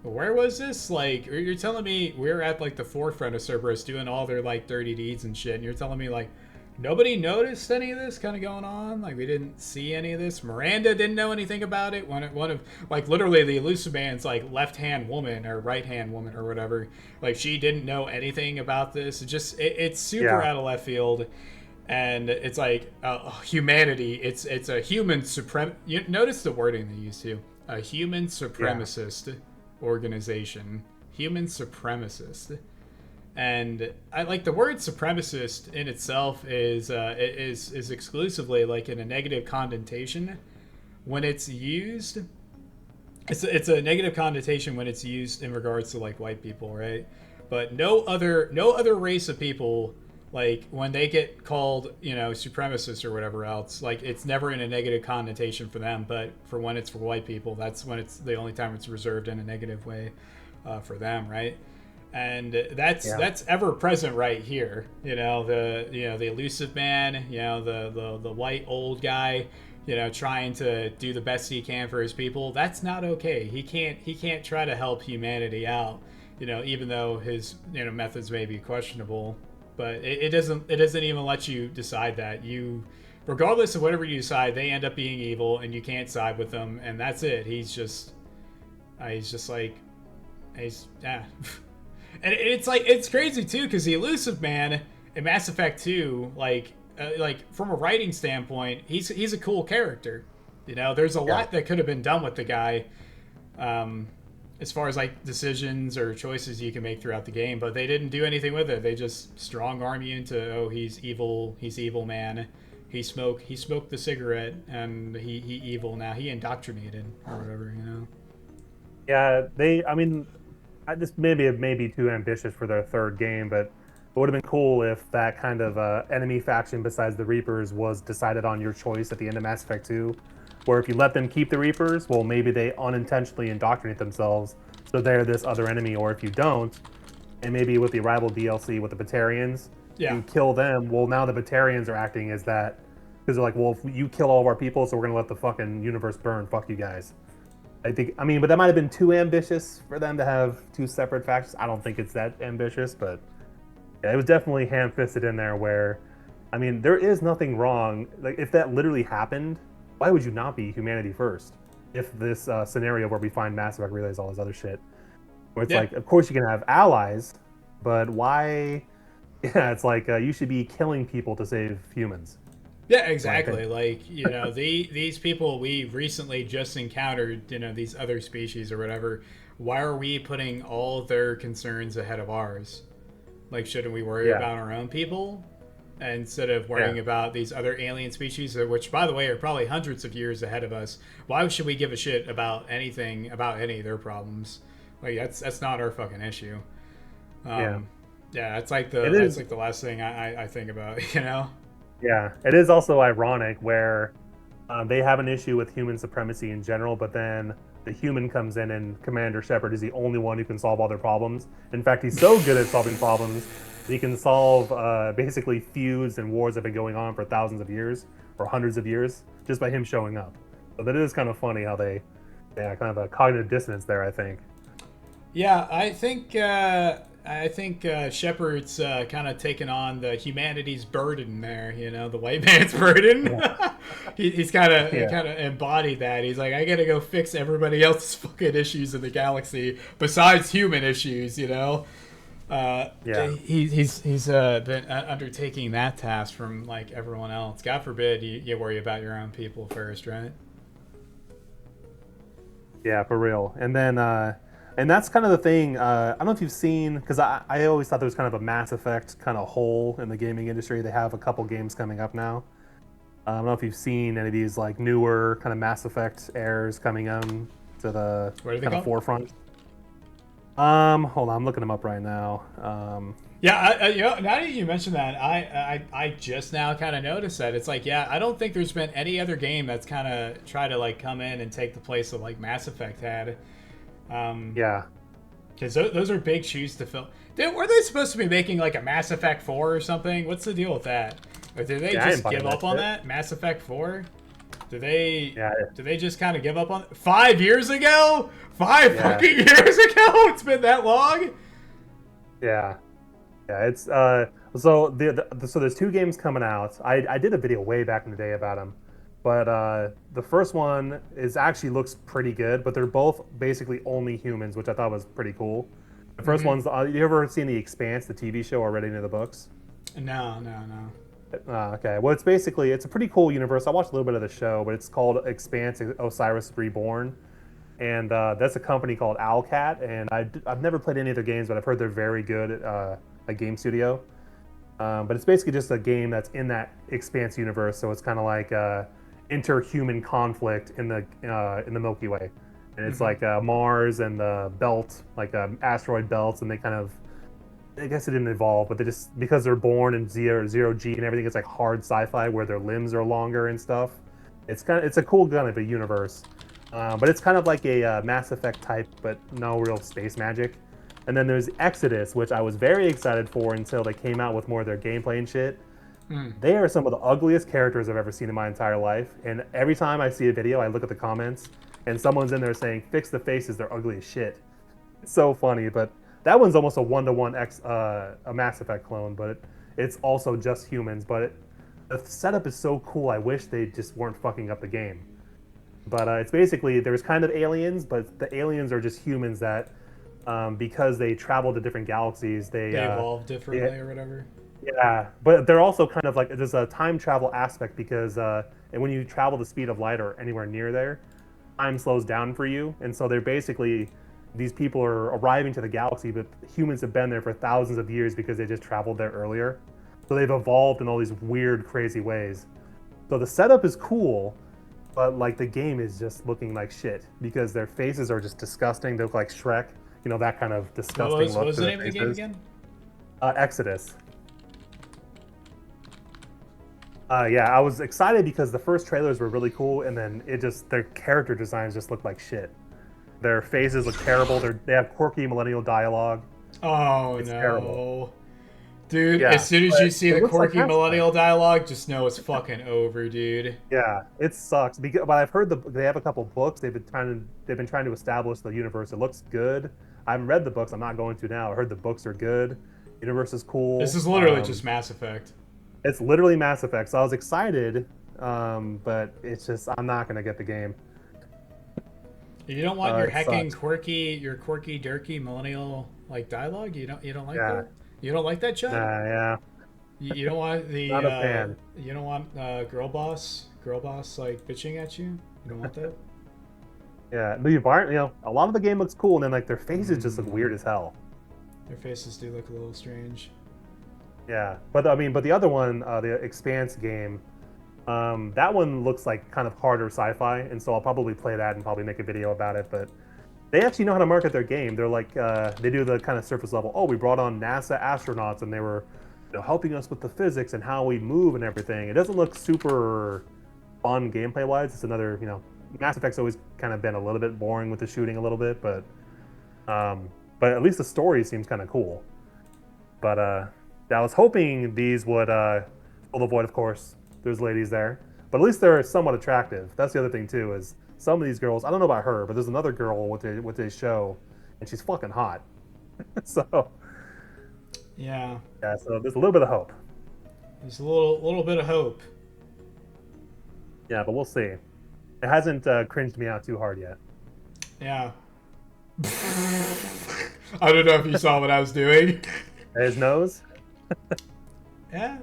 where was this? Like, you're telling me we're at like the forefront of Cerberus doing all their like dirty deeds and shit, and you're telling me like Nobody noticed any of this kind of going on. Like, we didn't see any of this. Miranda didn't know anything about it. One of like literally the elusive man's like left hand woman or right hand woman or whatever. Like, she didn't know anything about this. It's super Yeah. out of left field, and it's like humanity. It's a human You notice the wording they use too. A human supremacist organization. Human supremacist. And I like the word supremacist in itself is exclusively like in a negative connotation when it's used. It's a negative connotation when it's used in regards to like white people, right? But no other race of people, like when they get called supremacist or whatever else, like it's never in a negative connotation for them. But for when it's for white people, that's when it's the only time it's reserved in a negative way for them, right? And that's ever present right here. The elusive man, the white old guy, trying to do the best he can for his people. That's not okay. He can't try to help humanity out, even though his methods may be questionable. But it doesn't even let you decide that. Regardless of whatever you decide, they end up being evil, and you can't side with them, and that's it. He's yeah. And it's crazy too, because the elusive man in Mass Effect 2, like from a writing standpoint, he's a cool character. There's a lot that could have been done with the guy, as far as like decisions or choices you can make throughout the game, but they didn't do anything with it. They just strong arm you into, he's evil man. He smoked the cigarette, and he evil now. He indoctrinated or whatever. Yeah, this may be too ambitious for their third game, but it would have been cool if that kind of enemy faction besides the Reapers was decided on your choice at the end of Mass Effect 2, where if you let them keep the Reapers, well, maybe they unintentionally indoctrinate themselves, so they're this other enemy, or if you don't, and maybe with the Arrival DLC with the Batarians, you kill them, well, now the Batarians are acting as that, because they're like, well, if you kill all of our people, so we're going to let the fucking universe burn, fuck you guys. But that might have been too ambitious for them to have two separate factions. I don't think it's that ambitious, but yeah, it was definitely ham-fisted in there where, there is nothing wrong. Like, if that literally happened, why would you not be humanity first? If this scenario where we find Mass Effect relays all this other shit, where it's like, of course you can have allies, but why? Yeah, it's like you should be killing people to save humans. Yeah, exactly. Like, these people we recently just encountered, these other species or whatever, why are we putting all of their concerns ahead of ours? Like, shouldn't we worry about our own people instead of worrying about these other alien species, which, by the way, are probably hundreds of years ahead of us? Why should we give a shit about anything, about any of their problems? Like, that's not our fucking issue. Yeah, that's like the last thing I think about, Yeah, it is also ironic where they have an issue with human supremacy in general, but then the human comes in and Commander Shepard is the only one who can solve all their problems. In fact, he's so good at solving problems that he can solve basically feuds and wars that have been going on for thousands of years or hundreds of years just by him showing up. So that is kind of funny how they kind of a cognitive dissonance there, I think. Yeah, I think Shepard's kind of taken on the humanity's burden there. The white man's burden. Yeah. he's kind of embodied that. He's like, I gotta go fix everybody else's fucking issues in the galaxy besides human issues. He's been undertaking that task from like everyone else. God forbid you worry about your own people first, right? Yeah, for real. And then. And that's kind of the thing. I don't know if you've seen, because I always thought there was kind of a Mass Effect kind of hole in the gaming industry. They have a couple games coming up now. I don't know if you've seen any of these like newer kind of Mass Effect airs coming to the kind of forefront. Hold on, I'm looking them up right now. Now that you mentioned that, I just now kind of noticed that. It's like, I don't think there's been any other game that's kind of tried to like come in and take the place of like Mass Effect had. Because those are big shoes to fill. Were they supposed to be making like a Mass Effect 4 or something? What's the deal with that? Or did they just give up on that? Mass Effect 4? Did they just kind of give up on it? 5 years ago? 5 fucking years ago? It's been that long? Yeah. Yeah, it's so so there's two games coming out. I did a video way back in the day about them, but the first one is actually looks pretty good, but they're both basically only humans, which I thought was pretty cool. The first Mm-hmm. one's you ever seen The Expanse, the TV show, or read any of the books? No, no, no. Okay, well it's a pretty cool universe. I watched a little bit of the show, but it's called Expanse Osiris Reborn, and that's a company called Owlcat. And I've never played any of their games, but I've heard they're very good at a game studio. But it's basically just a game that's in that Expanse universe, so it's kind of like interhuman conflict in the Milky Way, and it's Mm-hmm. like Mars and the belt, like asteroid belts, and they kind of, I guess it didn't evolve, but they just because they're born in zero G and everything, it's like hard sci-fi where their limbs are longer and stuff. It's a cool kind of a universe, but it's kind of like a Mass Effect type, but no real space magic. And then there's Exodus, which I was very excited for until they came out with more of their gameplay and shit. Mm. They are some of the ugliest characters I've ever seen in my entire life. And every time I see a video, I look at the comments, and someone's in there saying, "Fix the faces; they're ugly as shit." It's so funny, but that one's almost a one-to-one a Mass Effect clone, but it's also just humans. But the setup is so cool. I wish they just weren't fucking up the game. But it's basically there's kind of aliens, but the aliens are just humans that, because they travel to different galaxies, They evolve they differently or whatever. yeah, but they're also kind of like there's a time travel aspect because and when you travel the speed of light or anywhere near there, time slows down for you, and so they're basically these people are arriving to the galaxy, but humans have been there for thousands of years because they just traveled there earlier. So they've evolved in all these weird, crazy ways. So the setup is cool, but like the game is just looking like shit because their faces are just disgusting. They look like Shrek, that kind of disgusting What look was to the their name of the game faces. again? Exodus. Yeah, I was excited because the first trailers were really cool, and then their character designs just look like shit. Their faces look terrible. They have quirky millennial dialogue. Oh It's terrible. no. Dude, as Yeah, soon as you but see it the looks like quirky Mass Effect. millennial dialogue, just know it's fucking over, dude. Yeah, it sucks because, but I've heard they have a couple books. They've been trying to establish the universe. It looks good. I haven't read the books. I'm not going to now. I heard the books are good. Universe is This cool. is literally just Mass Effect. It's literally Mass Effect. So I was excited, but it's just I'm not gonna get the game. You don't want your It hecking sucks. quirky, your quirky, dirky millennial like dialogue. You don't like Yeah, that. You don't like that, Chad. yeah, You don't want the not a fan. you don't want girl boss like bitching at you. You don't want that. Yeah, the environment, a lot of the game looks cool, and then like their faces just look weird as hell. Their faces do look a little strange. Yeah, but I mean, but the other one, the Expanse game, that one looks like kind of harder sci-fi, and so I'll probably play that and probably make a video about it. But they actually know how to market their game. They're like, they do the kind of surface level. Oh, we brought on NASA astronauts, and they were, helping us with the physics and how we move and everything. It doesn't look super fun gameplay wise. It's another, Mass Effect's always kind of been a little bit boring with the shooting a little bit, but at least the story seems kind of cool. But I was hoping these would fill the void. Of course, there's ladies there, but at least they're somewhat attractive. That's the other thing too. Is some of these girls, I don't know about her, but there's another girl with a show, and she's fucking hot. So Yeah, yeah, so there's a little bit of hope. there's a little bit of hope. Yeah, but we'll see. It hasn't cringed me out too hard yet. Yeah. I don't know if you saw what I was doing. His nose. Yeah,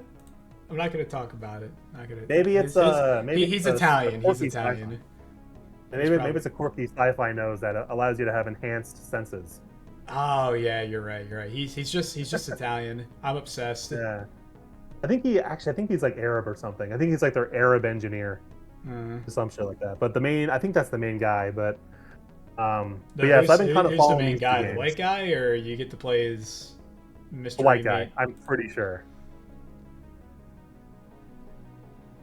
I'm not gonna talk about it. Not gonna. Maybe it's maybe he's it's Italian. He's quirky Italian. sci-fi. It's Maybe probably- it's a quirky sci-fi nose that allows you to have enhanced senses. Oh yeah, you're right. You're right. He's just Italian. I'm obsessed. Yeah. I think he's like Arab or something. I think he's like their Arab engineer or some shit like that. But I think that's the main guy. But yeah, so I've been kind of who's the following main these guy? two The white games. guy, or you get to play as Mr. The white guy, I'm pretty sure.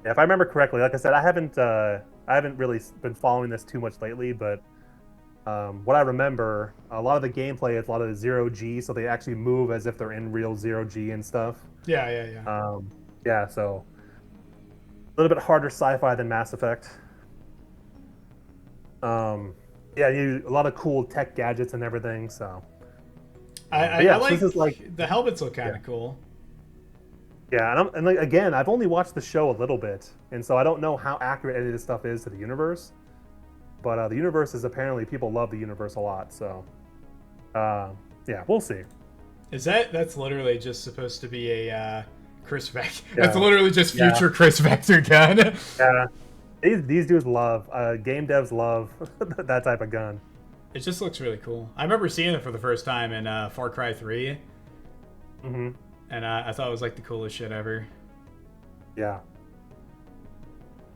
Yeah, if I remember correctly, like I said, I haven't really been following this too much lately, but what I remember, a lot of the gameplay is a lot of zero G, so they actually move as if they're in real zero G and stuff. Yeah. Yeah, so a little bit harder sci-fi than Mass Effect. Yeah, a lot of cool tech gadgets and everything. So I So like this is like, the helmets look kind yeah. of cool. Yeah, and like again, I've only watched the show a little bit, and so I don't know how accurate any of this stuff is to the universe. But the universe is apparently people love the universe a lot. So yeah, we'll see. That's literally just supposed to be a Chris Vector. That's Yeah, literally just yeah, future Chris Vector gun. yeah. These dudes love game devs love that type of gun. It just looks really cool. I remember seeing it for the first time in Far Cry 3, Hmm. and I thought it was like the coolest shit ever. Yeah.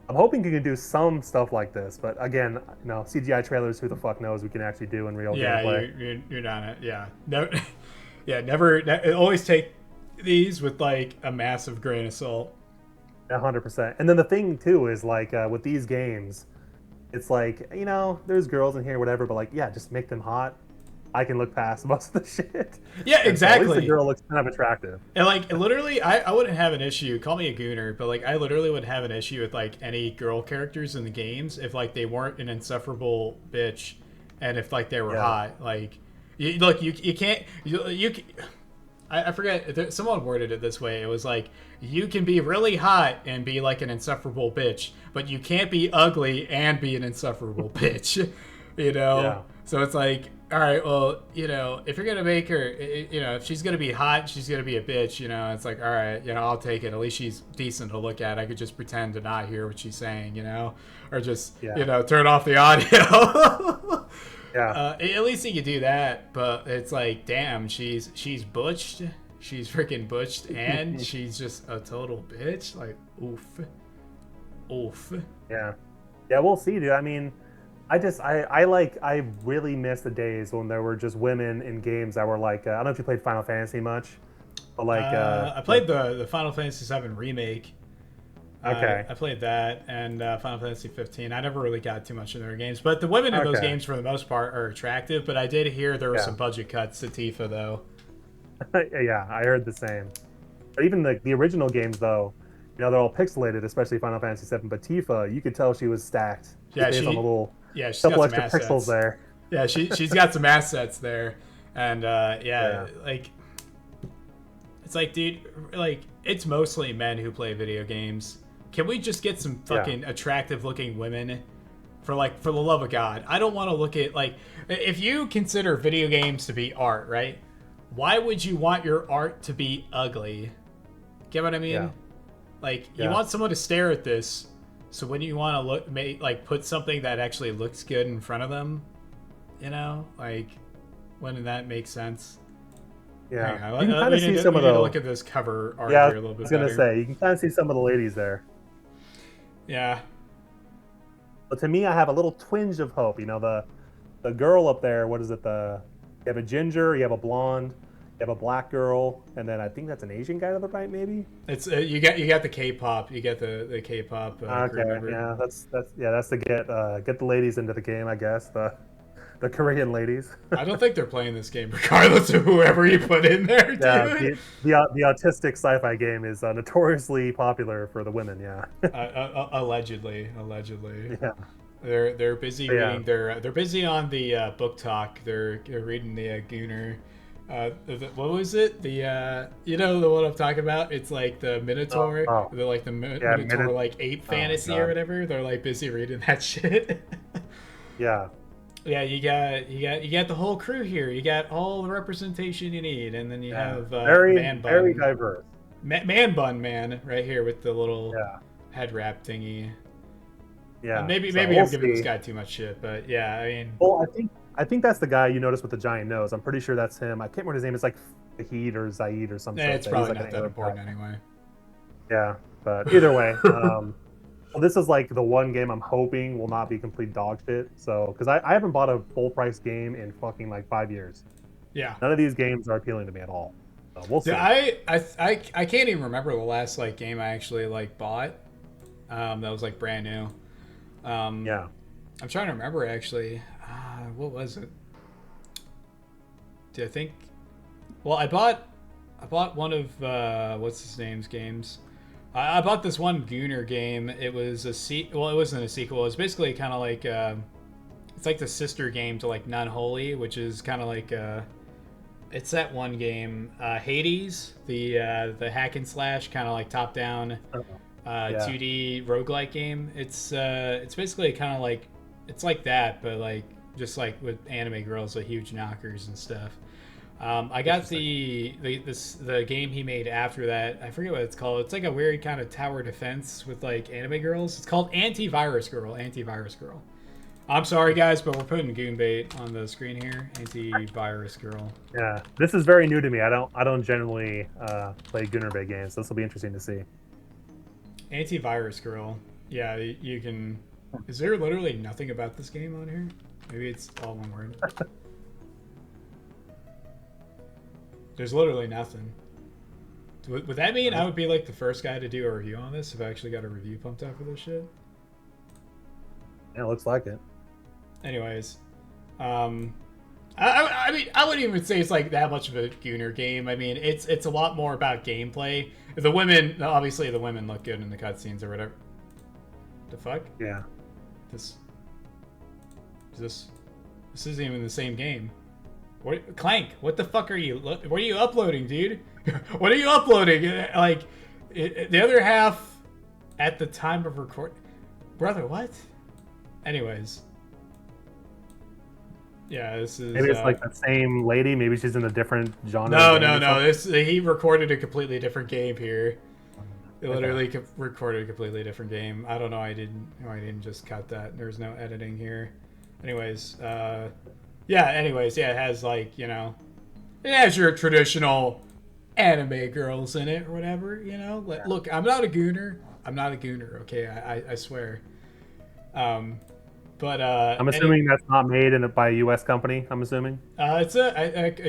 I'm hoping you can do some stuff like this, but again, CGI trailers, who the fuck knows we can actually do in real Yeah, gameplay. you're not. Yeah, never. Yeah, never. Always take these with like a massive grain of salt. 100%. And then the thing too is like with these games, it's like there's girls in here, whatever, but like yeah, just make them hot. I can look past most of the shit. Yeah, And so at least the exactly. girl looks kind of attractive. And like literally, I wouldn't have an issue. Call me a gooner, but like I literally would have an issue with like any girl characters in the games if like they weren't an insufferable bitch, and if like they were Yeah. hot. Like, look, you can't I forget. Someone worded it this way. It was like you can be really hot and be like an insufferable bitch, but you can't be ugly and be an insufferable bitch. You know. Yeah. So it's like, all right, well, if you're gonna make her, if she's gonna be hot, she's gonna be a bitch. It's like, all right, I'll take it. At least she's decent to look at. I could just pretend to not hear what she's saying, or just, Yeah. turn off the audio. Yeah. At least you could do that, but it's like, damn, she's butched, she's freaking butched, and she's just a total bitch. Like, oof. Yeah. Yeah, we'll see, dude. I mean, I really miss the days when there were just women in games that were like I don't know if you played Final Fantasy much, but like I played the Final Fantasy VII remake. Okay. I played that and Final Fantasy 15. I never really got too much into their games, but the women in those Okay. games for the most part are attractive. But I did hear there were Yeah. some budget cuts to Tifa though. Yeah, I heard the same. But even the original games though, they're all pixelated, especially Final Fantasy VII. But Tifa, you could tell she was stacked. Yeah, Based on the little she's couple got some extra pixels assets there. Yeah, she's got some assets there, and Yeah. like it's like, dude, like it's mostly men who play video games. Can we just get some fucking attractive looking women? For the love of God, I don't want to look at like if you consider video games to be art, right? Why would you want your art to be ugly? Get what I mean? Yeah. Like you Yeah. want someone to stare at this, so when you want to put something that actually looks good in front of them, like wouldn't that make sense? Yeah. Hang on, You can kind of see some we of need to the. look at this cover art Yeah, here a little I bit was gonna better. say you can kind of see some of the ladies there. Yeah. But to me, I have a little twinge of hope. The girl up there. What is it? You have a ginger, you have a blonde, you have a black girl, and then I think that's an Asian guy to the right, maybe. It's you got the K-pop, you get the K-pop crew Okay, member. yeah, that's to get the ladies into the game, I guess. The Korean ladies. I don't think they're playing this game regardless of whoever you put in there, dude. Yeah, the autistic sci-fi game is notoriously popular for the women. Yeah. Allegedly. Yeah. They're busy Yeah. reading they're busy on the book talk. They're reading the Gooner. What was it? The the one I'm talking about? It's like the Minotaur. Oh. They're like the Minotaur like ape fantasy or God. whatever. They're like busy reading that shit. Yeah. Yeah, you got the whole crew here. You got all the representation you need, and then you have very Man Bun, very diverse. Man Bun Man right here with the little Yeah. head wrap thingy. Yeah. Maybe So I'm we'll giving this see. guy too much shit, but yeah, I mean, Well, I think that's the guy you noticed with the giant nose. I'm pretty sure that's him. I can't remember his name. It's like Fahid or Zaid or something. it's probably not that important anyway. Yeah, but either way, well, this is like the one game I'm hoping will not be complete dog shit. So, because I haven't bought a full price game in fucking like 5 years. Yeah. None of these games are appealing to me at all. So we'll see. Yeah, I can't even remember the last like game I actually like bought. That was like brand new. Yeah. I'm trying to remember actually. What was it? I think? Well, I bought one of what's his name's games. I bought this one Gooner game. It was well, it wasn't a sequel. It was basically kind of like it's like the sister game to like Nunholy, which is kind of like It's that one game, Hades, the hack and slash kind of like top down, Yeah. 2D roguelike game. It's basically kind of like it's like that, but like just like with anime girls with huge knockers and stuff. I got the game he made after that. I forget what it's called. It's like a weird kind of tower defense with like anime girls. It's called Antivirus Girl. Antivirus Girl. I'm sorry guys, but we're putting Goonbait on the screen here. Antivirus Girl. Yeah, this is very new to me. I don't generally play Gunnerbait games. So this will be interesting to see. Antivirus Girl. Yeah, you can. Is there literally nothing about this game on here? Maybe it's all one word. There's literally nothing. Would that mean I would be like the first guy to do a review on this if I actually got a review pumped out for this shit? Yeah, it looks like it. Anyways, I mean, I wouldn't even say it's like that much of a Gooner game. I mean, it's a lot more about gameplay. The women, obviously, the women look good in the cutscenes or whatever. The fuck? Yeah. This isn't even the same game. What, Clank? What the fuck are you? What are you uploading, dude? What are you uploading? Like, the other half at the time of record, brother. What? Anyways, yeah, this is Maybe it's like the same lady. Maybe she's in a different genre. No. He recorded a completely different game here. He literally recorded a completely different game. I don't know. I didn't just cut that. There's no editing here. Anyways, yeah. Anyways, yeah. It has like it has your traditional anime girls in it or whatever. Look, I'm not a gooner. Okay, I swear. But I'm assuming that's not made by a U.S. company. I'm assuming. It's a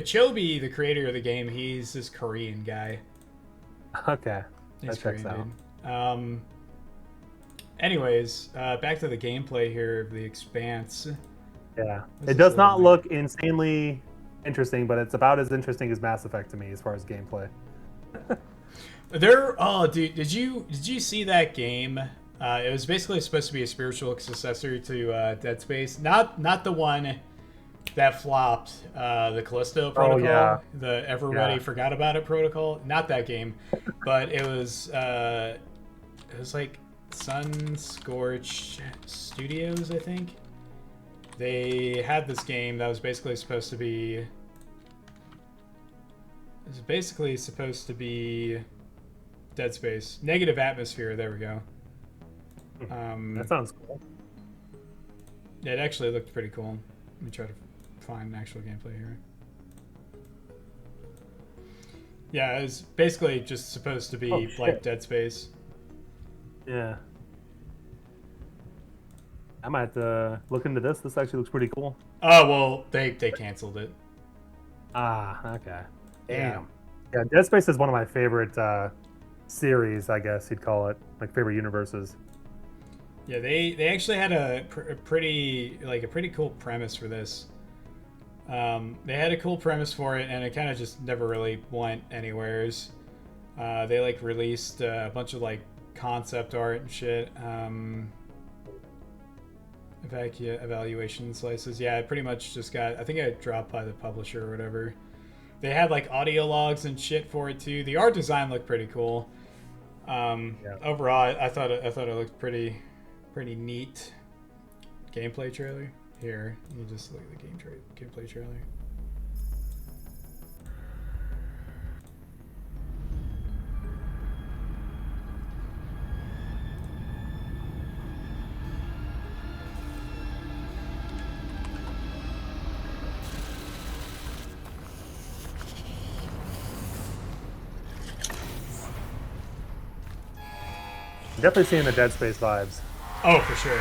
Chobi, the creator of the game. He's this Korean guy. Okay, He's that checks Korean, out. dude. Anyways, back to the gameplay here of the Expanse. Yeah, it does not look insanely interesting, but it's about as interesting as Mass Effect to me as far as gameplay. Dude, did you see that game? It was basically supposed to be a spiritual successor to Dead Space, not the one that flopped, the Callisto Protocol, the everybody forgot about it protocol. Not that game, but it was like Sun Scorch Studios, I think. They had this game that was basically supposed to be. It was basically supposed to be Dead Space. Negative Atmosphere. There we go. That sounds cool. It actually looked pretty cool. Let me try to find actual gameplay here. Yeah, it was basically just supposed to be like Dead Space. Yeah. I might look into this. This actually looks pretty cool. Oh, well, they canceled it. Ah, okay. Damn. Yeah, Dead Space is one of my favorite series, I guess you'd call it. Like, favorite universes. Yeah, they actually had a pretty cool premise for this. They had a cool premise for it, and it kind of just never really went anywheres. They like released a bunch of like concept art and shit. Evaluation slices. Yeah, I pretty much just got. I think I dropped by the publisher or whatever. They had like audio logs and shit for it too. The art design looked pretty cool. Overall, I thought it looked pretty neat. Gameplay trailer. Here, you just look at the gameplay trailer. Definitely seeing the Dead Space vibes. Oh, for sure.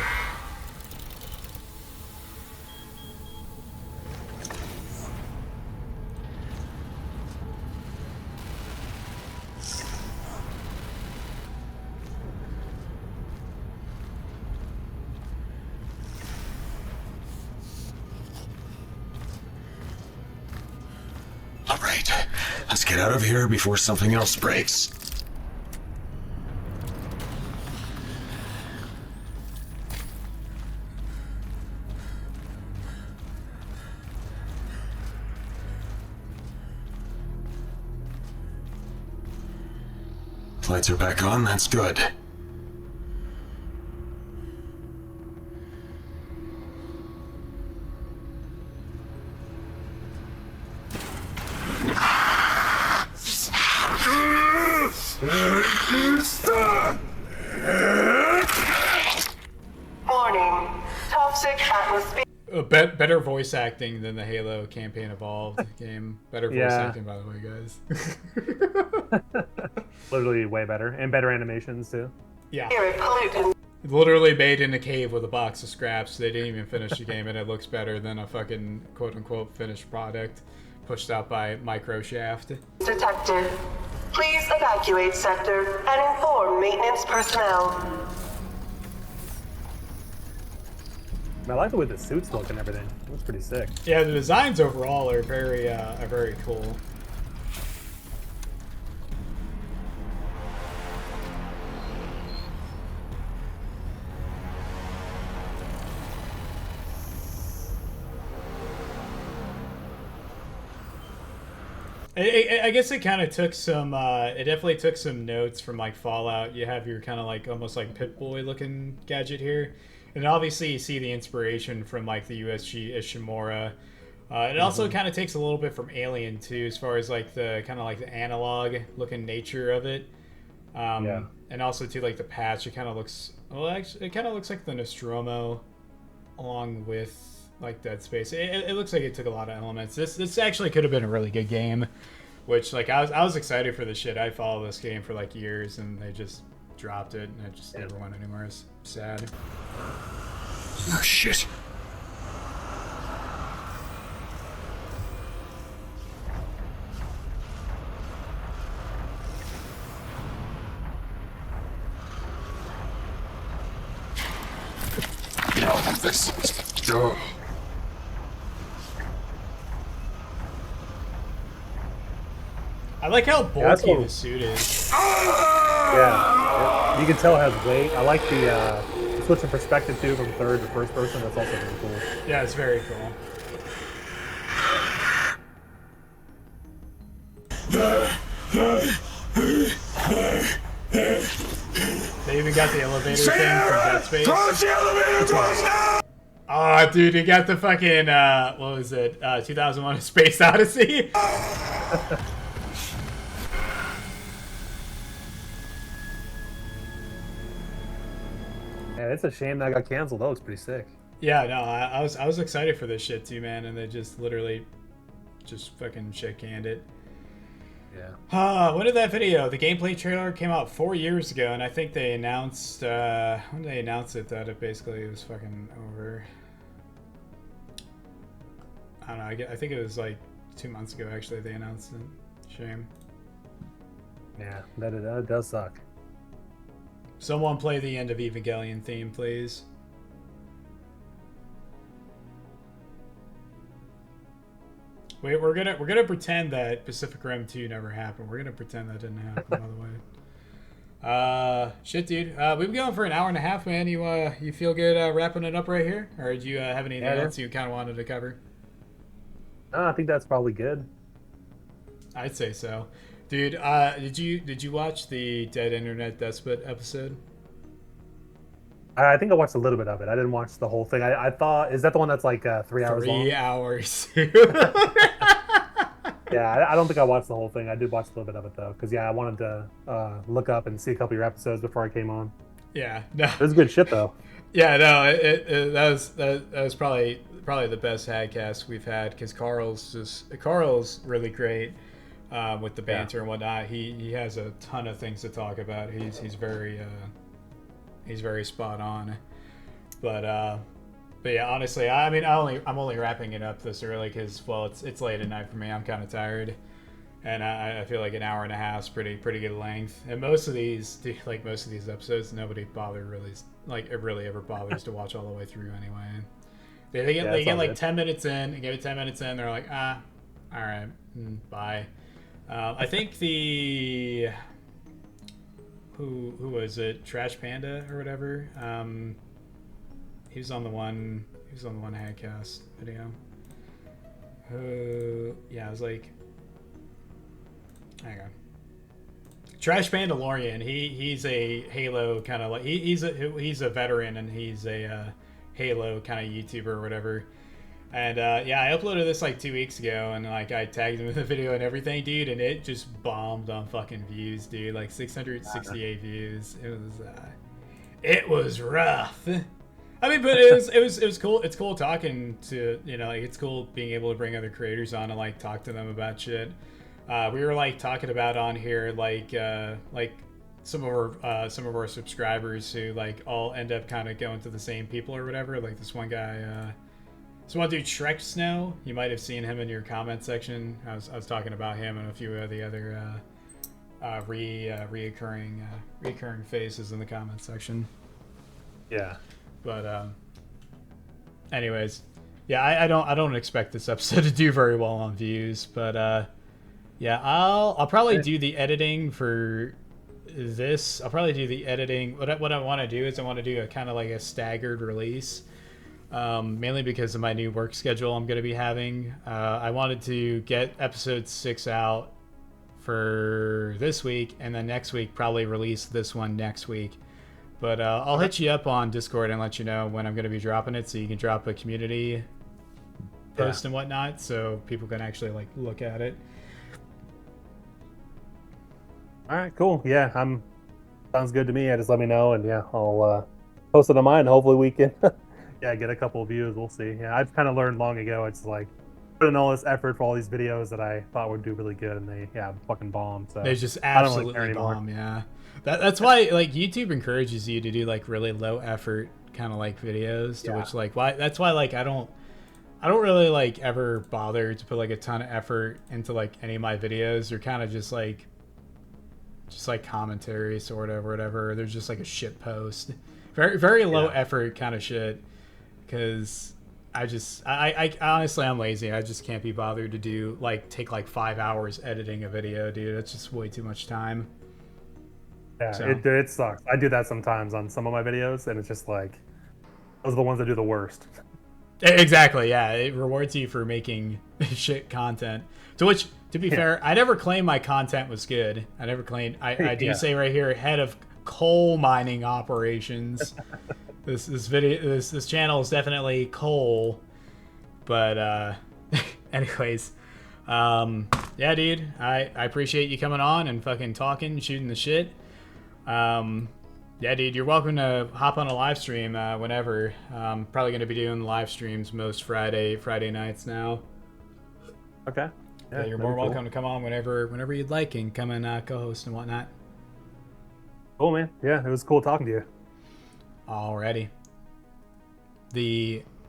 All right, let's get out of here before something else breaks. Lights are back on, that's good. Warning. Toxic atmosphere. Better voice acting than the Halo Campaign Evolved game. Better voice Yeah. acting, by the way, guys. Literally way better, and better animations too. Yeah. Pollutant. Literally made in a cave with a box of scraps. They didn't even finish the game, and it looks better than a fucking quote-unquote finished product pushed out by Microshaft. Detected. Please evacuate sector and inform maintenance personnel. I like the way the suits look and everything. It looks pretty sick. Yeah, the designs overall are very cool. I guess it kind of took some. It definitely took some notes from like Fallout. You have your kind of like almost like Pip-Boy looking gadget here, and obviously you see the inspiration from like the USG Ishimura. It also kind of takes a little bit from Alien too, as far as like the kind of like the analog looking nature of it. Yeah. And also too like the patch. It kind of looks well. Actually, it kind of looks like the Nostromo, along with like Dead Space. It looks like it took a lot of elements. This actually could have been a really good game, which like I was excited for this shit. I followed this game for like years, and they just dropped it, and it just never went anywhere. It's sad. Oh, shit. This. Oh. I like how that's bulky what- the suit is. Yeah. You can tell it has weight. I like the switch of perspective too from third to first person. That's also really cool. Yeah, it's very cool. They even got the elevator thing from Dead Space. Close the elevator doors now! Oh, dude, you got the fucking, what was it, 2001 A Space Odyssey? Yeah, it's a shame that got canceled. That looks pretty sick. Yeah, no, I was excited for this shit too, man, and they just literally just fucking shit canned it. Yeah. When did that video? The gameplay trailer came out 4 years ago, and I think they announced, when did they announce it, that it basically was fucking over? I don't know, I think it was like 2 months ago, actually, they announced it. Shame. Yeah, that does suck. Someone play the end of Evangelion theme, please. Wait, we're gonna pretend that Pacific Rim 2 never happened. We're gonna pretend that didn't happen, by the way. Shit, dude. We've been going for an hour and a half, man. You feel good wrapping it up right here, or do you have anything else you kind of wanted to cover? I think that's probably good. I'd say so, dude. Did you watch the Dead Internet Despot episode? I think I watched a little bit of it. I didn't watch the whole thing. I thought, is that the one that's like 3 hours long? 3 hours. Yeah, I don't think I watched the whole thing. I did watch a little bit of it though, because yeah, I wanted to look up and see a couple of your episodes before I came on. Yeah, no. It was good shit though. Yeah, no, that was probably the best HAGCAST we've had, because Carl's really great with the banter and whatnot. He has a ton of things to talk about. He's very spot on. But yeah, honestly, I mean, I'm only wrapping it up this early because, well, it's late at night for me. I'm kind of tired, and I feel like an hour and a half is pretty good length. And most of these episodes, nobody really ever bothers to watch all the way through anyway. They get like 10 minutes in, and give it 10 minutes in, they're like, all right, bye. I think the who was it, Trash Panda or whatever, he was on the one HAGCAST video. Yeah, I was like, hang on, Trash Mandalorian. He's a Halo kind of like he's a veteran and he's a Halo kind of YouTuber or whatever. And yeah, I uploaded this like 2 weeks ago, and like I tagged him in the video and everything, dude, and it just bombed on fucking views, dude. Like 668 views. It was rough. I mean, but it was cool. It's cool talking to, you know, like it's cool being able to bring other creators on and like talk to them about shit. We were like talking about on here like some of our subscribers who like all end up kind of going to the same people or whatever. Like this one guy, this one dude, Shrek Snow. You might have seen him in your comment section. I was talking about him and a few of the other reoccurring faces in the comment section. Yeah. But anyways, yeah, I don't expect this episode to do very well on views, but yeah, I'll probably do the editing for this. I'll probably do the editing. What I want to do is I want to do a kind of like a staggered release, mainly because of my new work schedule I'm going to be having. I wanted to get episode 6 out for this week, and then next week probably release this one next week. But I'll hit you up on Discord and let you know when I'm going to be dropping it, so you can drop a community post and whatnot, so people can actually like look at it. All right, cool. Yeah, sounds good to me. Just let me know, and yeah, I'll post it on mine. Hopefully, we can get a couple of views. We'll see. Yeah, I've kind of learned long ago. It's like put in all this effort for all these videos that I thought would do really good, and they fucking bomb. So they just absolutely bomb. Yeah. That's why like YouTube encourages you to do like really low effort kind of like videos to which like that's why like I don't really like ever bother to put like a ton of effort into like any of my videos. They're kind of just like commentary sort of or whatever. There's just like a shit post, very low effort kind of shit, because I honestly I'm lazy. I just can't be bothered to do like take like 5 hours editing a video, dude. That's just way too much time. Yeah, so. It sucks. I do that sometimes on some of my videos, and it's just like those are the ones that do the worst. Exactly. Yeah, it rewards you for making shit content. To which, to be fair, I never claimed my content was good. I never claimed. I do say right here, head of coal mining operations. This channel is definitely coal, but anyways, yeah, dude, I appreciate you coming on and fucking talking, shooting the shit. Yeah, dude, you're welcome to hop on a live stream whenever. I'm probably going to be doing live streams most Friday nights now. Okay. Yeah, you're more welcome to come on whenever you'd like and come and co-host and whatnot. Cool, man. Yeah, it was cool talking to you. Alrighty.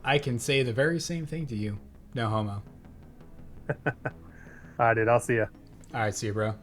I can say the very same thing to you. No homo. All right, dude. I'll see ya. All right, see you, bro.